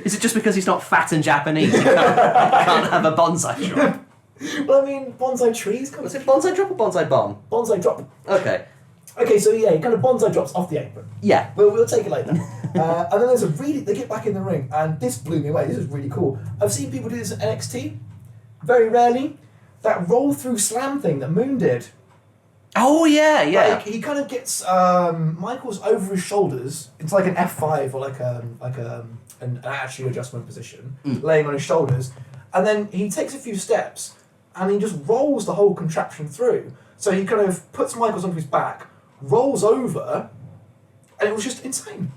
Is it just because he's not fat and Japanese? He can't have a bonsai drop. Well, I mean, bonsai trees. Was it bonsai drop or bonsai bomb? Bonsai drop. Okay. Okay, so yeah, he kind of bonsai drops off the apron. Yeah. We'll take it later. And then there's they get back in the ring, and this blew me away. This is really cool. I've seen people do this at NXT. Very rarely. That roll through slam thing that Moon did. Oh yeah. Like he kind of gets Michaels over his shoulders. It's like an F5 or like an attitude adjustment position, laying on his shoulders, and then he takes a few steps and he just rolls the whole contraption through. So he kind of puts Michaels onto his back, rolls over, and it was just insane.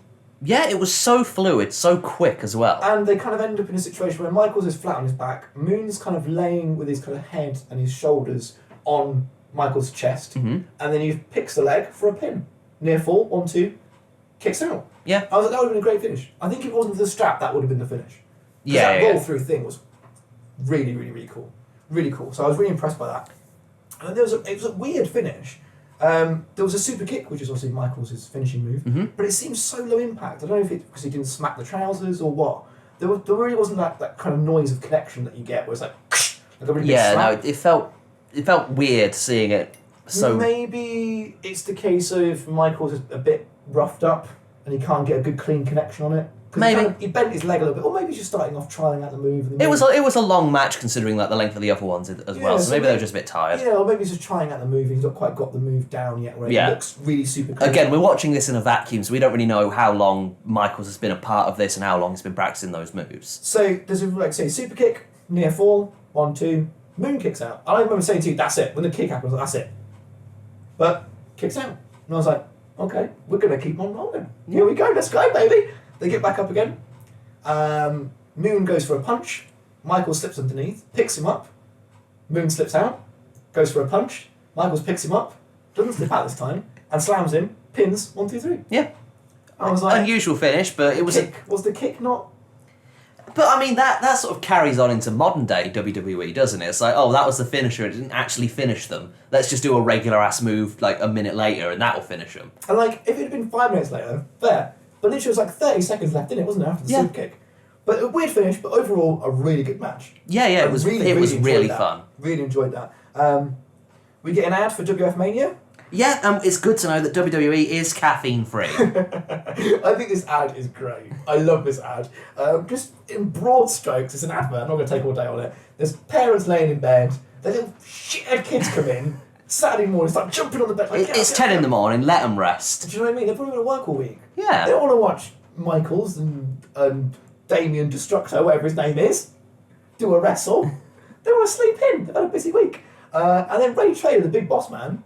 Yeah, it was so fluid, so quick as well. And they kind of end up in a situation where Michaels is flat on his back, Moon's kind of laying with his kind of head and his shoulders on Michaels' chest, and then he picks the leg for a pin. Near fall, 1, 2, kicks out. Yeah. I was like, that would have been a great finish. I think if it wasn't for the strap, that would have been the finish. Yeah. That roll-through thing was really, really, really cool. Really cool. So I was really impressed by that. And then it was a weird finish. There was a super kick, which is obviously Michaels' finishing move, but it seemed so low impact. I don't know if it's because he didn't smack the trousers or what. There really wasn't that kind of noise of connection that you get, where it's like a really big slap. No, it felt weird seeing it So maybe it's the case of Michael's a bit roughed up and he can't get a good clean connection on it. Maybe he bent his leg a little bit, or maybe he's just starting off trying out the move. it was a long match considering like the length of the other ones as well. So maybe they were just a bit tired. Yeah, or maybe he's just trying out the move. He's not quite got the move down yet. Where it looks really super clean. Again, we're watching this in a vacuum, so we don't really know how long Michaels has been a part of this and how long he's been practicing those moves. So there's super kick, near fall, 1, 2, moon kicks out. I remember saying to you, that's it. When the kick happens, I was like, that's it. But kicks out, and I was like, okay, we're gonna keep on rolling. Here we go, let's go, baby. They get back up again. Moon goes for a punch. Michael slips underneath, picks him up. Moon slips out, goes for a punch. Michaels picks him up, doesn't slip out this time, and slams him. Pins 1, 2, 3. Yeah, I was like, unusual finish, but it was. Was the kick not? But I mean that sort of carries on into modern day WWE, doesn't it? It's like, oh, that was the finisher. It didn't actually finish them. Let's just do a regular ass move like a minute later, and that will finish them. And like, if it had been 5 minutes later, fair. But literally, it was like 30 seconds left in it, wasn't it, after the super kick? But a weird finish, but overall, a really good match. Yeah, it was really fun. Really enjoyed that. We get an ad for WF Mania. Yeah, it's good to know that WWE is caffeine free. I think this ad is great. I love this ad. Just in broad strokes, it's an advert. I'm not going to take all day on it. There's parents laying in bed. Their little shithead kids come in. Saturday morning, start jumping on the bed. Like, it's 10 in the morning, let them rest. Do you know what I mean? They're probably going to work all week. Yeah. They don't want to watch Michaels and Damien Destructo, whatever his name is, do a wrestle. They want to sleep in. They've had a busy week. And then Ray Traylor, the big boss man,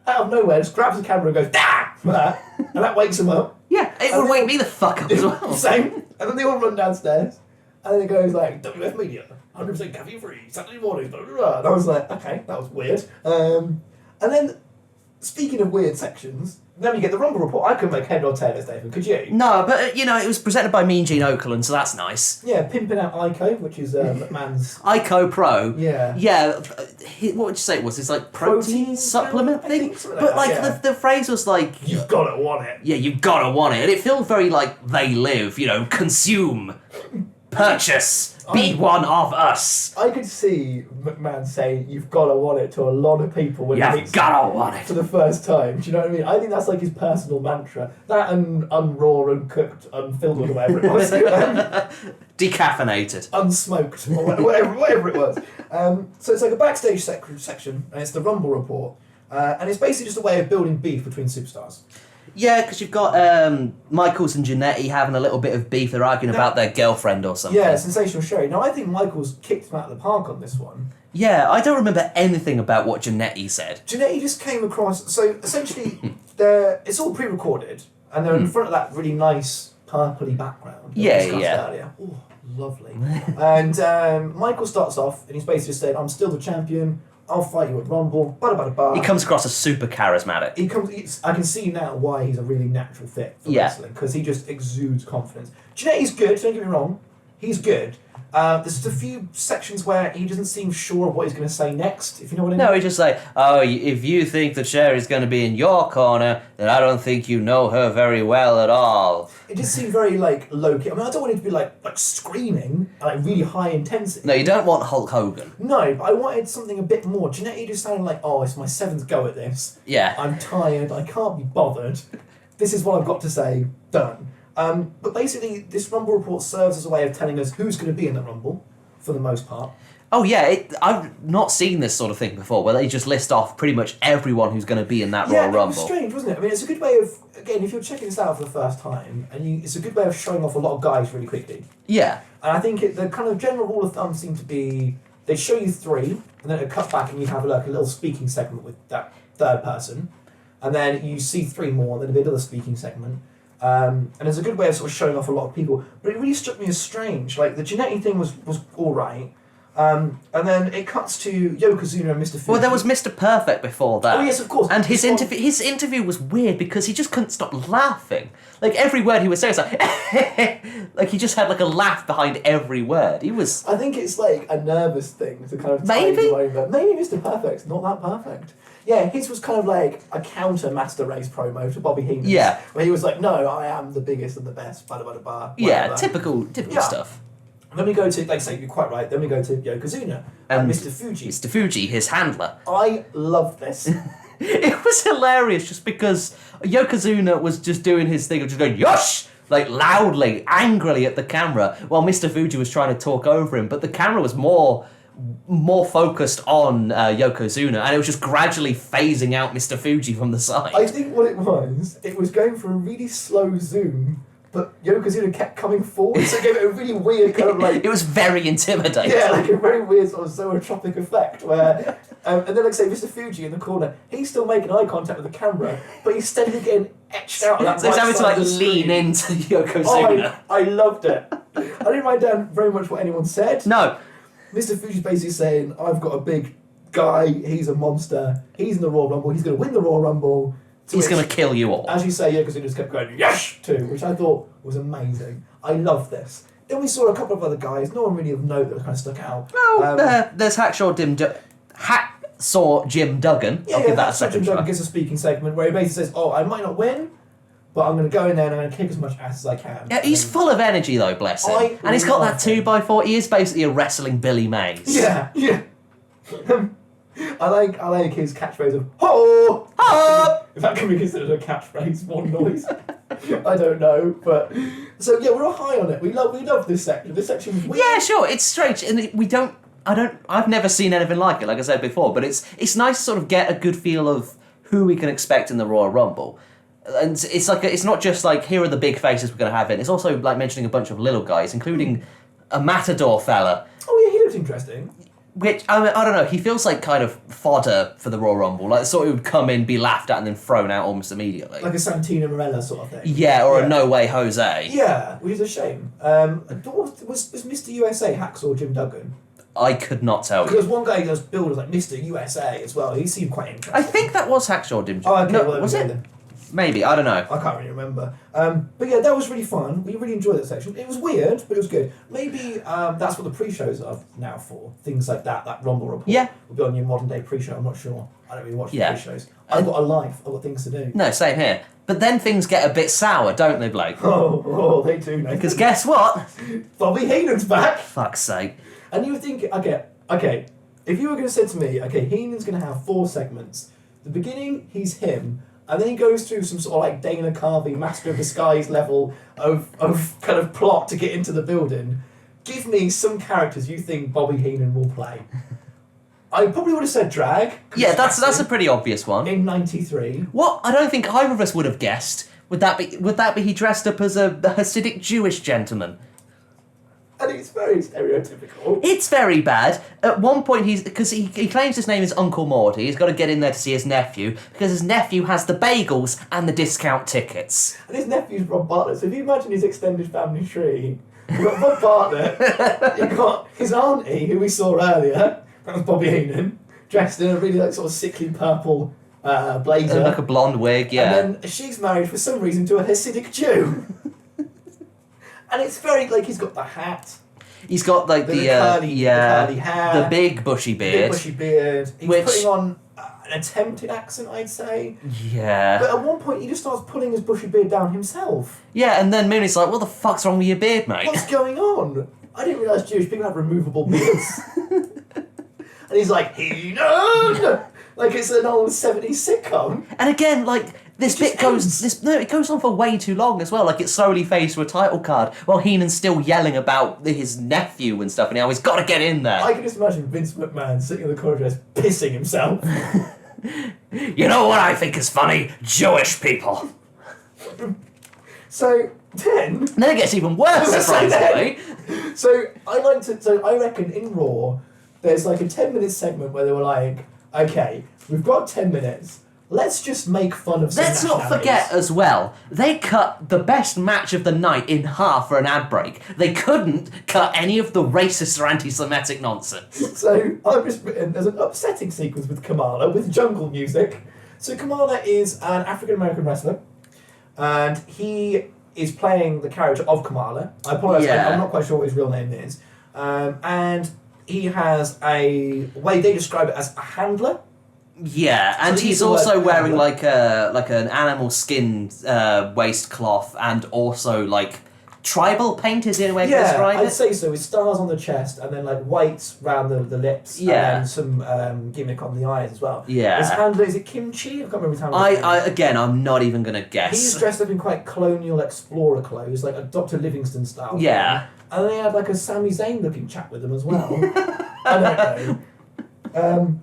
out of nowhere, just grabs the camera and goes, "Dah!" for that. And that wakes him up. Yeah, it would wake me the fuck up as well. Same. And then they all run downstairs. And then it goes like, WF Media, 100% caffeine free, Saturday mornings, blah, blah, blah. And I was like, okay, that was weird. And then, speaking of weird sections, then we get the Rumble Report. I couldn't make head or tail of this, David, could you? No, but, it was presented by Mean Gene Okerlund, so that's nice. Yeah, pimping out Ico, which is McMahon's... Ico Pro. Yeah. Yeah, what would you say it was? It's like protein supplement thing? But the phrase was like... You've gotta want it. Yeah, you've gotta want it. And it feels very like they live, consume, purchase, be one of us. I could see McMahon saying, you've gotta want it to a lot of people when he meets gotta want it for the first time. Do you know what I mean? I think that's like his personal mantra. That and unraw, uncooked, unfiltered, or whatever it was. Decaffeinated. Unsmoked, or whatever it was. So it's like a backstage section, and it's the Rumble Report. And it's basically just a way of building beef between superstars. Yeah, because you've got Michaels and Jannetty having a little bit of beef. They're arguing about their girlfriend or something. Yeah, Sensational Sherry. Now, I think Michaels kicked him out of the park on this one. Yeah, I don't remember anything about what Jannetty said. Jannetty just came across... So, essentially, it's all pre-recorded, and they're in front of that really nice purpley background. Yeah. Earlier. Oh, lovely. And Michael starts off, and he's basically said, I'm still the champion... I'll fight you at Rumble. He comes across as super charismatic. I can see now why he's a really natural fit for wrestling, because he just exudes confidence. Jannetty's good, don't get me wrong. He's good. There's just a few sections where he doesn't seem sure of what he's going to say next, if you know what I mean. No, he's just like, oh, if you think that Sherry's going to be in your corner, then I don't think you know her very well at all. It just seemed very, low-key. I mean, I don't want it to be, like screaming, really high intensity. No, you don't want Hulk Hogan. No, but I wanted something a bit more. Jannetty just sounded like, oh, it's my 7th go at this. Yeah. I'm tired, I can't be bothered. This is what I've got to say, done. But basically, this Rumble Report serves as a way of telling us who's going to be in the Rumble, for the most part. Oh yeah, I've not seen this sort of thing before, where they just list off pretty much everyone who's going to be in that Royal Rumble. Yeah, it was strange, wasn't it? I mean, it's a good way of, again, if you're checking this out for the first time, it's a good way of showing off a lot of guys really quickly. Yeah. And I think the kind of general rule of thumb seemed to be, they show you 3, and then it cut back and you have a little speaking segment with that third person, and then you see 3 more, and then a bit of a speaking segment. And it's a good way of sort of showing off a lot of people. But it really struck me as strange. Like, the Jannetty thing was alright. And then it cuts to Yokozuna and Mr. Fuji. Well, there was Mr. Perfect before that. Oh, yes, of course. And his interview was weird because he just couldn't stop laughing. Like, every word he was saying was like... like, he just had, a laugh behind every word. He was... I think it's, a nervous thing to kind of tie him over. Maybe Mr. Perfect's not that perfect. Yeah, his was kind of like a counter Master Race promo to Bobby Heenan. Yeah. Where he was like, no, I am the biggest and the best, blah. Yeah, typical stuff. Then we go to, like I say, you're quite right, then we go to Yokozuna and Mr. Fuji. Mr. Fuji, his handler. I love this. It was hilarious just because Yokozuna was just doing his thing of just going, "Yosh!" like loudly, angrily at the camera, while Mr. Fuji was trying to talk over him. But the camera was more focused on Yokozuna, and it was just gradually phasing out Mr. Fuji from the side. I think what it was going for a really slow zoom, but Yokozuna kept coming forward, so it gave it a really weird kind of like... It was very intimidating. Yeah, like a very weird sort of zoetropic effect where... and then, like say, Mr. Fuji in the corner, he's still making eye contact with the camera, but he's steadily getting etched out of that So he's having to like screen. lean into Yokozuna. I loved it. I didn't write down very much what anyone said. No. Mr. Fuji's basically saying, I've got a big guy, he's a monster, he's in the Royal Rumble, he's going to win the Royal Rumble. He's going to kill you all. As you say, Yokozuna just kept going, yes, too, which I thought was amazing. I love this. Then we saw a couple of other guys, no one really of note that kind of stuck out. Well, there's Hacksaw Jim Duggan. I'll give that a second Jim try. Duggan gives a speaking segment where he basically says, I might not win, but I'm going to go in there and I'm going to kick as much ass as I can. Yeah, he's full of energy though, bless him. And he's got that 2x4. He is basically a wrestling Billy Mays. Yeah. I like his catchphrase of ho! Ho! If that can be considered a catchphrase, one noise. I don't know, but so yeah, we're all high on it. We love this section. This section was weird. Yeah, sure. It's strange, and I've never seen anything like it. Like I said before, but it's nice to sort of get a good feel of who we can expect in the Royal Rumble. And it's like it's not just like here are the big faces we're going to have in. It's also like mentioning a bunch of little guys, including a Matador fella. Oh yeah, he looks interesting. Which I don't know. He feels like kind of fodder for the Royal Rumble. Like sort of would come in, be laughed at, and then thrown out almost immediately. Like a Santina Morella sort of thing. Yeah, or a No Way Jose. Yeah, which is a shame. Was Mr. USA Hacksaw Jim Duggan? I could not tell you. Because one guy who was billed as like Mr. USA as well. He seemed quite interesting. I think that was Hacksaw Jim. Oh, okay. No, well, was it? Then. Maybe, I don't know. I can't really remember. But yeah, that was really fun. We really enjoyed that section. It was weird, but it was good. Maybe that's what the pre-shows are now for. Things like that Rumble report. Yeah. Will be on your modern day pre-show. I'm not sure. I don't really watch the Yeah. pre-shows. I've got a life. I've got things to do. No, same here. But then things get a bit sour, don't they, Blake? Oh, they do. Nathan. Because guess what? Bobby Heenan's back. Fuck's sake. And you were thinking, okay. If you were going to say to me, okay, Heenan's going to have 4 segments. The beginning, he's him. And then he goes through some sort of like Dana Carvey, Master of Disguise level of kind of plot to get into the building. Give me some characters you think Bobby Heenan will play. I probably would have said drag. Yeah, that's a pretty obvious one. In '93. What? I don't think either of us would have guessed. Would that be he dressed up as a Hasidic Jewish gentleman? And it's very stereotypical. It's very bad. At one point, he claims his name is Uncle Morty. He's got to get in there to see his nephew because his nephew has the bagels and the discount tickets. And his nephew's Rob Bartlett. So if you imagine his extended family tree, you've got Rob Bartlett, you've got his auntie, who we saw earlier, that was Bobby Heenan, dressed in a really like sort of sickly purple blazer. And like a blonde wig, yeah. And then she's married for some reason to a Hasidic Jew. And it's very, like, he's got the hat. He's got, like, the curly hair. The big bushy beard. He's putting on an attempted accent, I'd say. Yeah. But at one point, he just starts pulling his bushy beard down himself. Yeah, and then Mooney's like, what the fuck's wrong with your beard, mate? What's going on? I didn't realise Jewish people have removable beards. And he's like, Henan! Like it's an old 70s sitcom. And again, like, it goes on for way too long as well. Like, it slowly fades to a title card while Heenan's still yelling about his nephew and stuff, and how he's got to get in there. I can just imagine Vince McMahon sitting in the corner just pissing himself. You know what I think is funny? Jewish people. So then it gets even worse, surprisingly. So I reckon in Raw, there's like a 10-minute segment where they were like, okay, we've got 10 minutes. Let's just make fun of some Let's not forget as well, they cut the best match of the night in half for an ad break. They couldn't cut any of the racist or anti-Semitic nonsense. So I've just written, there's an upsetting sequence with Kamala with jungle music. So Kamala is an African-American wrestler, and he is playing the character of Kamala. I apologise, Yeah. I'm not quite sure what his real name is. And he has a way they describe it as a handler. Yeah, and So he's the word also wearing handler. like an animal skin waistcloth and also like tribal paint is the only way to Yeah, describe I'd it. say so. With stars on the chest and then like white round the lips. Yeah. And then some gimmick on the eyes as well. Yeah. His handler, is it kimchi? I can't remember his handler. I'm not even gonna He's guess. dressed up in quite colonial explorer clothes, like a Dr. Livingstone style. Yeah. thing. And then they had like a Sami Zayn looking chap with them as well. I don't know.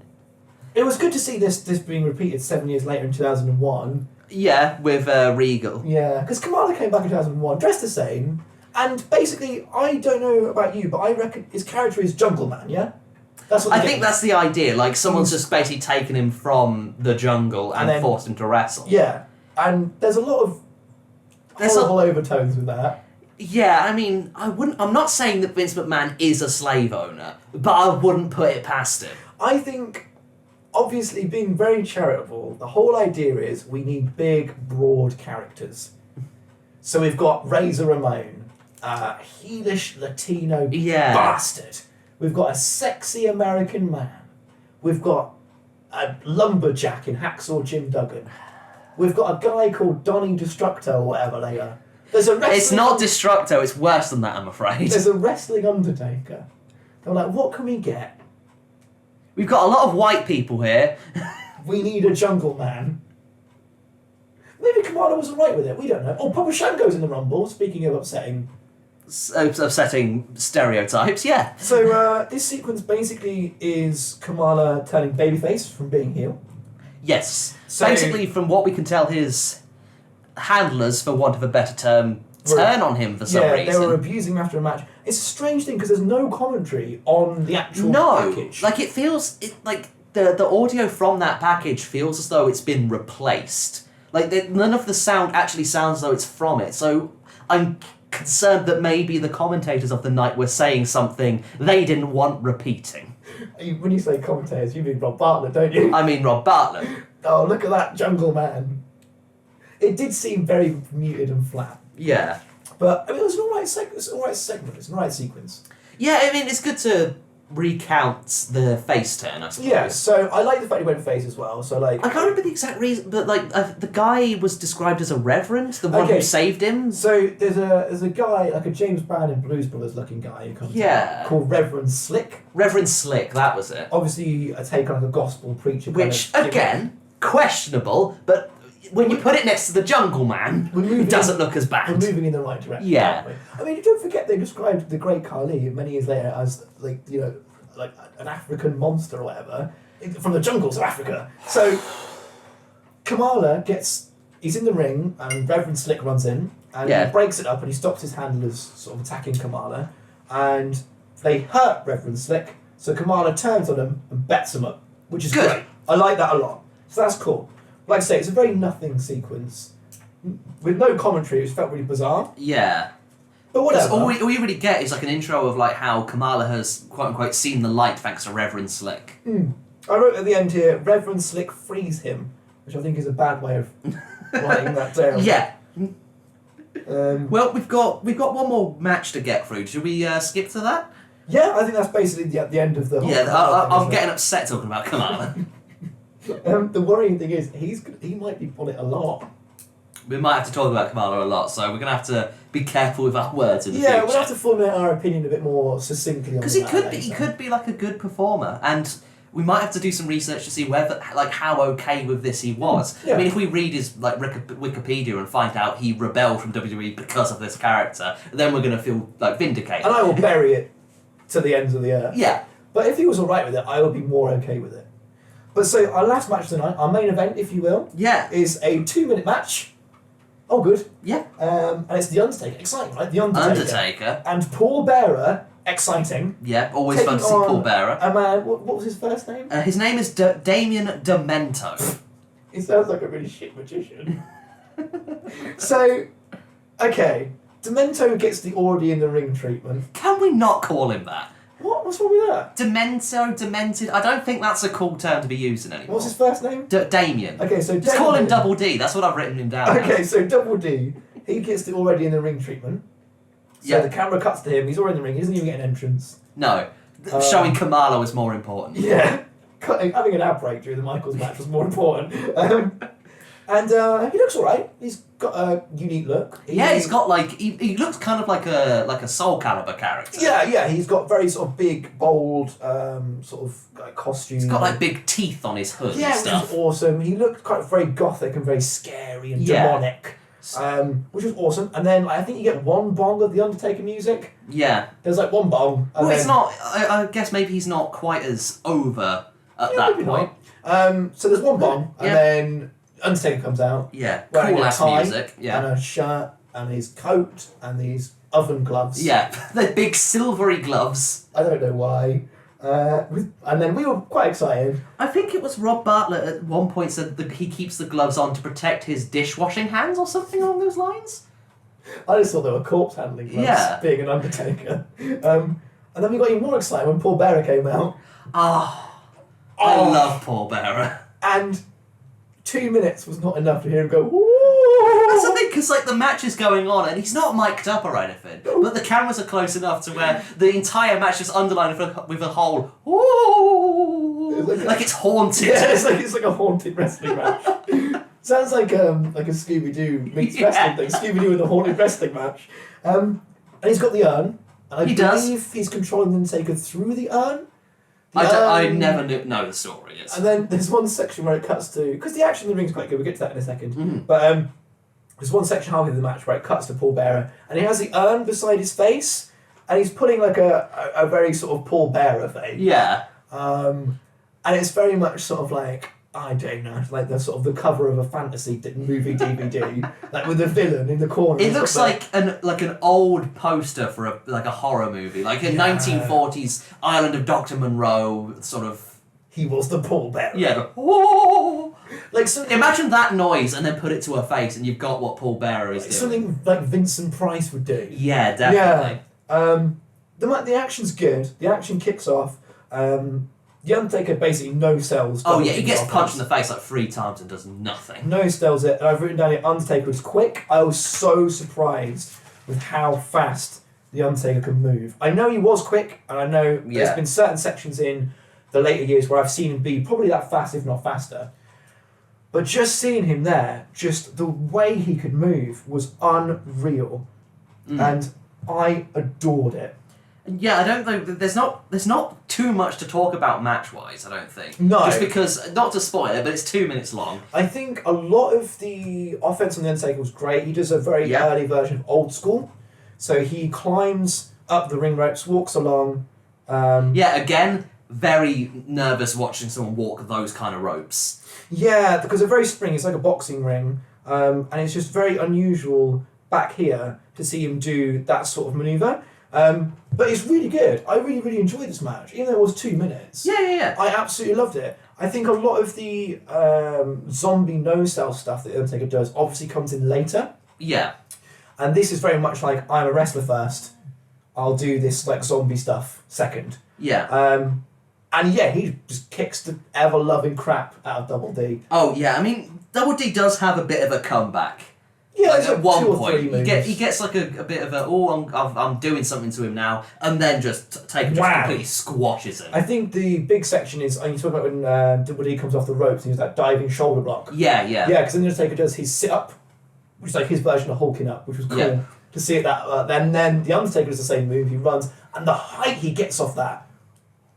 It was good to see this being repeated 7 years later in 2001. Yeah, with Regal. Yeah, because Kamala came back in 2001, dressed the same, and basically, I don't know about you, but I reckon his character is Jungle Man, yeah? That's what I think that's the idea. Like someone's He's- just basically taken him from the jungle and then- forced him to wrestle. Yeah, and there's a lot of There's horrible overtones with that. Yeah, I mean, I'm not saying that Vince McMahon is a slave owner, but I wouldn't put it past him. I think, obviously, being very charitable, the whole idea is we need big, broad characters. So we've got Razor Ramon, a heelish Latino Yeah. bastard. We've got a sexy American man. We've got a lumberjack in Hacksaw Jim Duggan. We've got a guy called Donnie Destructo or whatever later. There's a wrestling It's not Destructo, it's worse than that, I'm afraid. There's a wrestling Undertaker. They're like, what can we get? We've got a lot of white people here. We need a jungle man. Maybe Kamala was alright with it, we don't know. Oh, Papa Shango's in the Rumble, speaking of upsetting. Upsetting stereotypes, yeah. So, this sequence basically is Kamala turning babyface from being heel. Yes. So- Basically, from what we can tell, his handlers, for want of a better term, turn on him for some Yeah, reason. they were abusing him after a match. It's a strange thing because there's no commentary on the actual No, package. like it feels like the audio from that package feels as though it's been replaced. Like none of the sound actually sounds as though it's from it. So I'm concerned that maybe the commentators of the night were saying something they didn't want repeating. When you say commentators, you mean Rob Bartlett, don't you? I mean Rob Bartlett. Oh, look at that jungle man. It did seem very muted and flat. Yeah. But, I mean, it was an alright segment, it's an alright sequence. Yeah, I mean it's good to recount the face turn, I suppose. Yeah, so I like the fact he went face as well, so like... I can't remember the exact reason, but like the guy was described as a reverend, the one Okay. who saved him. So there's a guy, like a James Brown and Blues Brothers looking guy who comes Yeah. out called Reverend Slick. Reverend Slick, that was it. Obviously a take on like a gospel preacher Which, kind of gimmick. again, questionable, but when you put it next to the Jungle Man, We're moving it doesn't look as We're bad. moving in the right direction, Yeah. aren't we? I mean, don't forget they described the Great Khali many years later as, like, you know, like an African monster or whatever, from the jungles of Africa. So, Kamala he's in the ring, and Reverend Slick runs in, and Yeah. he breaks it up, and he stops his handlers sort of attacking Kamala, and they hurt Reverend Slick, so Kamala turns on him and bets him up, which is Good. great. I like that a lot. So that's cool. Like I say, it's a very nothing sequence. With no commentary, it felt really bizarre. Yeah. But That's whatever. all you really get is like an intro of like how Kamala has quote unquote seen the light thanks to Reverend Slick. I wrote at the end here, Reverend Slick frees him, which I think is a bad way of writing that down. Yeah. Well, Well, we've got one more match to get through. Should we skip to that? yeah, I think that's basically the end of the whole Yeah, Kamala thing, I'm isn't getting upset talking about Kamala. it? The worrying thing is, he might be on it a lot. We might have to talk about Kamala a lot, so we're gonna have to be careful with our words in the Yeah, future. we'll have to formulate our opinion a bit more succinctly on Because that he later. could be like a good performer, and we might have to do some research to see whether, like, how okay with this he was. Yeah. I mean, if we read his like Wikipedia and find out he rebelled from WWE because of this character, then we're gonna feel like vindicated. And I will bury it to the ends of the earth. Yeah, But if he was alright with it, I would be more okay with it. But so, our last match tonight, our main event, if you will, yeah, is a 2-minute match. Oh, good. yeah. And it's The Undertaker. Exciting, right? The Undertaker. Undertaker. And Paul Bearer. Exciting. Yeah, always Taking fun to see on Paul Bearer. A man, what was his first name? His name is Damien Demento. He sounds like a really shit magician. So, okay. Demento gets the already in the ring treatment. Can we not call him that? What? What's wrong with that? Demento, demented. I don't think that's a cool term to be using anymore. What's his first name? Damien. Okay, so Just call him Damien. Double D. That's what I've written him down. Okay, as. so Double D, he gets the already in the ring treatment. So Yeah. the camera cuts to him, he's already in the ring, he doesn't even get an entrance. No, showing Kamala was more important. Yeah. Having an ad break during the Michaels match was more important. And he looks alright. He's got a unique look. He's got like he looks kind of like a Soul Calibur character. Yeah. He's got very sort of big, bold, sort of like costume. He's got like big teeth on his hood and stuff. Which is awesome. He looked quite very gothic and very scary and demonic. Which was awesome. And then I think you get one bong of the Undertaker music. Yeah. There's like one bong. Well, it's not. I guess maybe he's not quite as over at that point. So there's one bong, and then Undertaker comes out. Yeah, wearing cool a ass tie music. Yeah, and a shirt and his coat and these oven gloves. Yeah, they're big silvery gloves. I don't know why. And then we were quite excited. I think it was Rob Bartlett at one point said that he keeps the gloves on to protect his dishwashing hands or something along those lines. I just thought they were corpse handling gloves, being an Undertaker. And then we got even more excited when Paul Bearer came out. I love Paul Bearer. And 2 minutes was not enough to hear him go, "Woo!" That's the thing, because like the match is going on and he's not mic'd up or anything, but the cameras are close enough to where the entire match is underlined with a whole "Woo!" Like it's haunted. Yeah, it's like a haunted wrestling match. Sounds like a Scooby-Doo meets wrestling thing. Scooby-Doo in the haunted wrestling match. And he's got the urn. And I believe he's controlling the Undertaker through the urn. I never know the story. Yes. And then there's one section where it cuts to... Because the action in the ring's quite good, we'll get to that in a second. But there's one section halfway through the match where it cuts to Paul Bearer, and he has the urn beside his face, and he's putting like a very sort of Paul Bearer face. Yeah. And it's very much sort of like... I don't know, like the sort of the cover of a fantasy movie DVD, like with the villain in the corner. It looks like an old poster for a horror movie, like a 1940s Island of Dr. Monroe sort of. He was the Paul Bearer. Yeah. Oh! Like so, imagine that noise and then put it to a face, and you've got what Paul Bearer is doing. Something like Vincent Price would do. Yeah, definitely. Yeah. The action's good. The action kicks off. The Undertaker basically no-sells. Oh yeah, he gets punched in the face like 3 times and does nothing. No-sells it, and I've written down here, Undertaker was quick. I was so surprised with how fast the Undertaker could move. I know he was quick, and I know there's been certain sections in the later years where I've seen him be probably that fast, if not faster. But just seeing him there, just the way he could move was unreal. And I adored it. Yeah, I don't think there's not too much to talk about match-wise, I don't think. No. Just because, not to spoil it, but it's 2 minutes long. I think a lot of the offense on the Undertaker was great. He does a very early version of old school. So he climbs up the ring ropes, walks along. Again, very nervous watching someone walk those kind of ropes. Yeah, because they're very springy. It's like a boxing ring. And it's just very unusual back here to see him do that sort of manoeuvre. But it's really good. I really, really enjoyed this match, even though it was 2 minutes. Yeah. I absolutely loved it. I think a lot of the zombie no-sell stuff that Undertaker does obviously comes in later. Yeah. And this is very much like, I'm a wrestler first, I'll do this like zombie stuff second. Yeah. And yeah, he just kicks the ever-loving crap out of Double D. Oh yeah, I mean, Double D does have a bit of a comeback. Yeah, like at one 2 or point, 3 moves. he gets like a bit of a I'm doing something to him now, and then just completely squashes him. I think the big section is you talk about when Double D comes off the ropes and he's that diving shoulder block. Yeah. Yeah, because then the Undertaker does his sit up, which is like his version of hulking up, which was cool to see it that. Then the Undertaker does the same move. He runs, and the height he gets off that,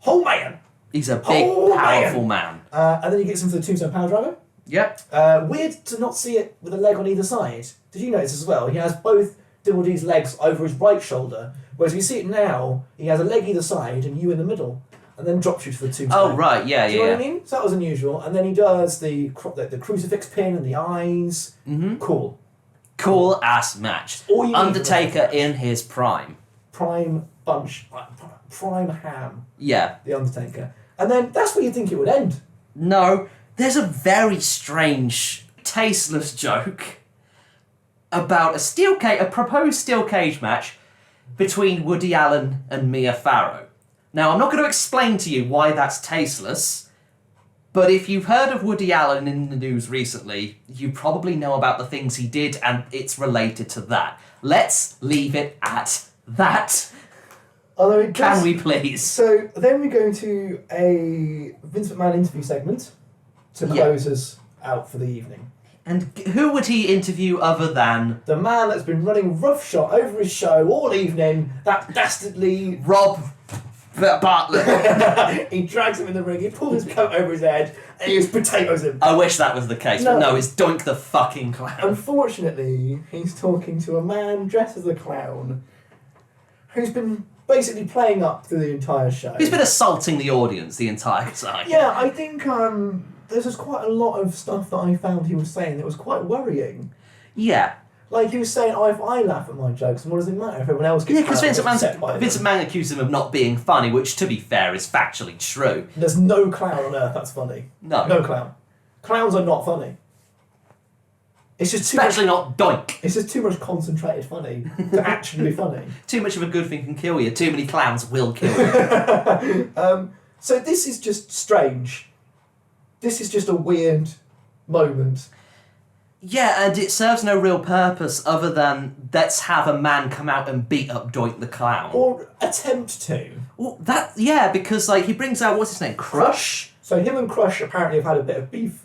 man. He's a big, powerful man. And then he gets him for the tombstone power driver. Yep. Weird to not see it with a leg on either side. Did you notice as well? He has both Double D's legs over his right shoulder, whereas if you see it now, he has a leg either side and you in the middle, and then drops you to the tombstone. Oh right, yeah. Do you know what I mean? So that was unusual. And then he does the crucifix pin and the eyes. Mm-hmm. Cool ass match. Undertaker in his prime. Prime ham. Yeah. The Undertaker. And then that's where you think it would end. No, there's a very strange, tasteless joke about a proposed steel cage match between Woody Allen and Mia Farrow. Now, I'm not going to explain to you why that's tasteless, but if you've heard of Woody Allen in the news recently, you probably know about the things he did, and it's related to that. Let's leave it at that. Can we please? So then we go to a Vince McMahon interview segment to close us out for the evening. And who would he interview other than The man that's been running roughshod over his show all evening, that dastardly... Rob Bartlett? He drags him in the ring, he pulls his coat over his head, and he just potatoes him. I wish that was the case, but no, it's Doink the fucking Clown. Unfortunately, he's talking to a man dressed as a clown who's been basically playing up through the entire show. He's been assaulting the audience the entire time. Yeah, I think there's just quite a lot of stuff that I found he was saying that was quite worrying. Yeah. Like, he was saying, oh, if I laugh at my jokes, what does it matter if everyone else gets because Vincent them? Mann accused him of not being funny, which, to be fair, is factually true. There's no clown on earth that's funny. No. No clown. Clowns are not funny. It's just too Especially not Doink. It's just too much concentrated funny to actually be funny. Too much of a good thing can kill you. Too many clowns will kill you. So this is just strange. This is just a weird moment. Yeah, and it serves no real purpose other than let's have a man come out and beat up Doink the Clown. Or attempt to. Well, because he brings out, what's his name, Crush? So him and Crush apparently have had a bit of beef.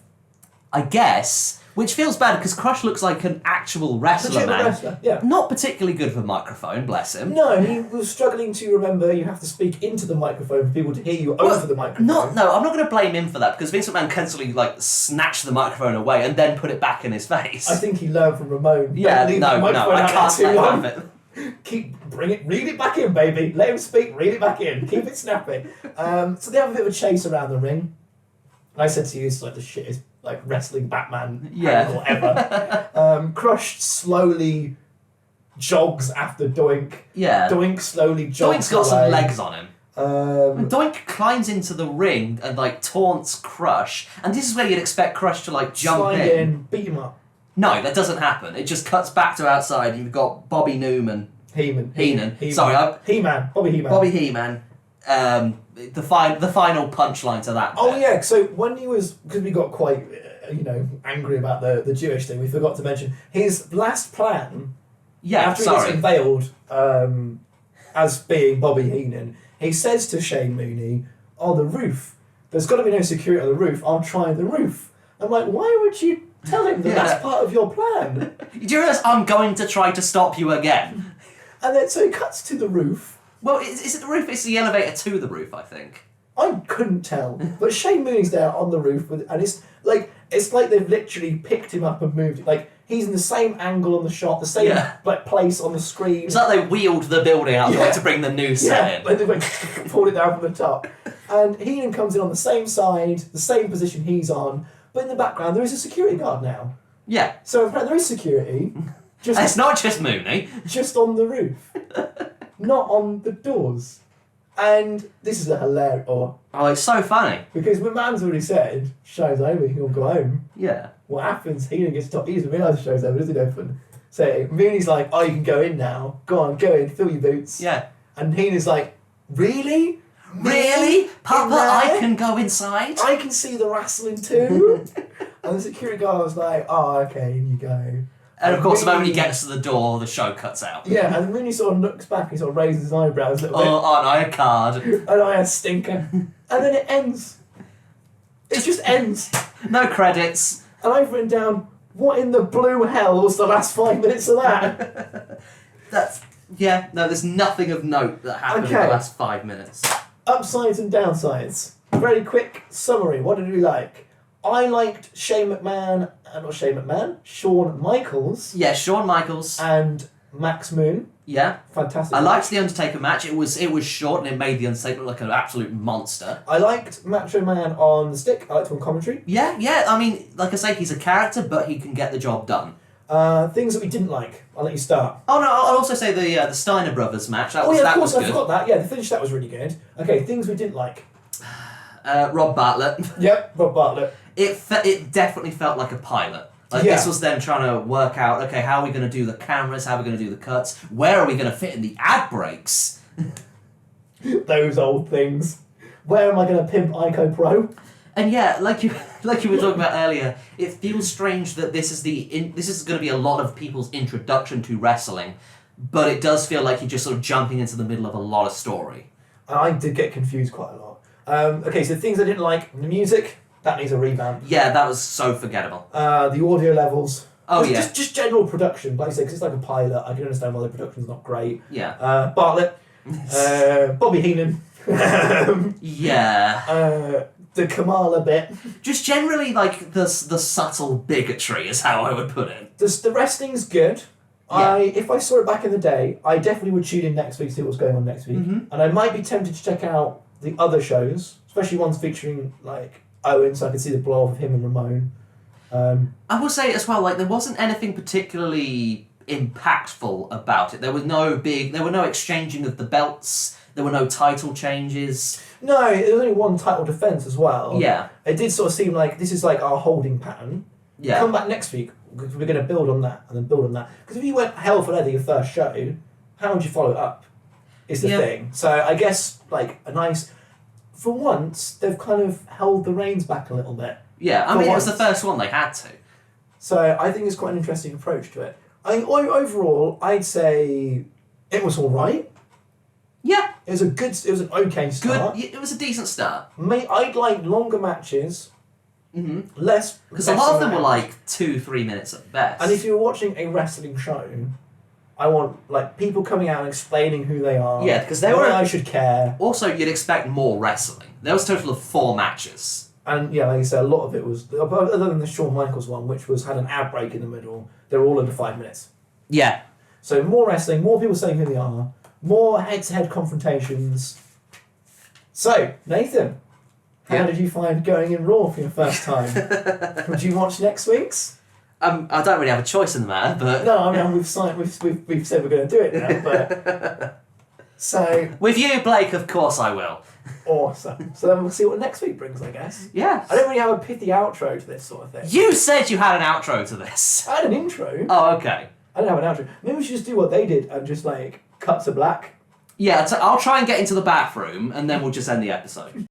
I guess. Which feels bad because Crush looks like an actual wrestler, man. Wrestler, yeah. Not particularly good with a microphone, bless him. No, he was struggling to remember you have to speak into the microphone for people to hear you over the microphone. No, I'm not going to blame him for that because Vince McMahon constantly snatched the microphone away and then put it back in his face. I think he learned from Ramon. Yeah, I can't let him have it. Read it back in, baby. Let him speak, read it back in. Keep it snappy. So they have a bit of a chase around the ring. I said to you, it's like the shittest wrestling Batman angle ever. Crush slowly jogs after Doink. Yeah. Doink slowly jogs Doink's got away. some legs on him. And Doink climbs into the ring and taunts Crush, and this is where you'd expect Crush to jump slide in, beat him up. No, that doesn't happen. It just cuts back to outside, and you've got Bobby Newman. Henan. Sorry, He-Man. Bobby He-Man. Bobby He-Man. The final punchline to that. Oh yeah, so when he was, because we got quite angry about the Jewish thing, we forgot to mention his last plan. Yeah, after he gets unveiled as being Bobby Heenan, he says to Shane Mooney, "Oh, the roof. There's got to be no security on the roof. I'll try the roof." I'm like, why would you tell him that that's part of your plan? Do you realise I'm going to try to stop you again? And then so he cuts to the roof. Well, is it the roof? It's the elevator to the roof, I think. I couldn't tell, but Shane Mooney's there on the roof, and it's like they've literally picked him up and moved it. Like he's in the same angle on the shot, the same place on the screen. It's like they wheeled the building out to bring the new set in. Like they pulled it down from the top, and Henan comes in on the same side, the same position he's on, but in the background there is a security guard now. Yeah. So apparently there is security. It's not just Mooney. Just on the roof, not on the doors. And this is a hilarious... Oh, it's so funny. Because my man's already said, show's over, he'll go home. Yeah. What happens? Henan gets top. He doesn't realise the show's over, does he, open? So Mooney's like, oh, you can go in now. Go on, go in, fill your boots. Yeah. And Henan's like, really? Really? Papa, I can go inside? I can see the wrestling too? And the security guard was like, oh, okay, in you go. And of course, the moment he gets to the door, the show cuts out. Yeah, and Mooney sort of looks back, he sort of raises his eyebrows a little bit. Oh, aren't I a card? And I a stinker. And then it ends. It just ends. No credits. And I've written down, what in the blue hell was the last 5 minutes of that? There's nothing of note that happened in the last 5 minutes. Upsides and downsides. Very quick summary. What did we like? I liked Shawn Michaels. Yeah, Shawn Michaels. And Max Moon. Yeah. Fantastic. I liked the Undertaker match. It was short and it made the Undertaker look like an absolute monster. I liked Macho Man on the stick. I liked him on commentary. Yeah. I mean, like I say, he's a character, but he can get the job done. Things that we didn't like. I'll let you start. Oh no, I'll also say the Steiner Brothers match. That was good. I forgot that. Yeah, the finish that was really good. Okay, things we didn't like. Rob Bartlett. Yep, Rob Bartlett. It definitely felt like a pilot. This was them trying to work out, okay, how are we going to do the cameras, how are we going to do the cuts, where are we going to fit in the ad breaks? Those old things. Where am I going to pimp Ico Pro? And yeah, like you were talking about earlier, it feels strange that this is going to be a lot of people's introduction to wrestling, but it does feel like you're just sort of jumping into the middle of a lot of story. I did get confused quite a lot. Okay, so things I didn't like, the music. That needs a revamp. Yeah, that was so forgettable. The audio levels. Oh, yeah. Just general production. Like I say, because it's like a pilot, I can understand why the production's not great. Yeah. Bartlett. Bobby Henan. Yeah. The Kamala bit. Just generally, like, the subtle bigotry is how I would put it. The wrestling's good. Yeah. If I saw it back in the day, I definitely would tune in next week to see what's going on next week. Mhm. And I might be tempted to check out the other shows, especially ones featuring, like, Owen, so I could see the blow-off of him and Ramon. I will say as well, like, there wasn't anything particularly impactful about it. There were no exchanging of the belts. There were no title changes. No, there was only one title defence as well. Yeah. It did sort of seem like this is like our holding pattern. Yeah. Come back next week, because we're going to build on that and then build on that. Because if you went hell for leather your first show, how would you follow it up? Is the thing. So I guess, like, for once, they've kind of held the reins back a little bit. Yeah, I mean, it was the first one they had to. So I think it's quite an interesting approach to it. I think overall, I'd say it was all right. Yeah. It was an okay start. Good. It was a decent start. I'd like longer matches. Mm-hmm. Less. Because a lot of them were like 2-3 minutes at best. And if you're watching a wrestling show, I want, like, people coming out and explaining who they are. Yeah, because I should care. Also, you'd expect more wrestling. There was a total of 4 matches. And yeah, like I said, a lot of it was, other than the Shawn Michaels one, which had an ad break in the middle, they were all under 5 minutes. Yeah. So more wrestling, more people saying who they are, more head-to-head confrontations. So, Nathan, how did you find going in Raw for your first time? Would you watch next week's? I don't really have a choice in the matter, but... No, I mean, we've said we're going to do it now, but... So... With you, Blake, of course I will. Awesome. So then we'll see what next week brings, I guess. Yeah. I don't really have a pithy outro to this sort of thing. You said you had an outro to this. I had an intro. Oh, okay. I don't have an outro. Maybe we should just do what they did and just, like, cut to black. Yeah, I'll try and get into the bathroom, and then we'll just end the episode.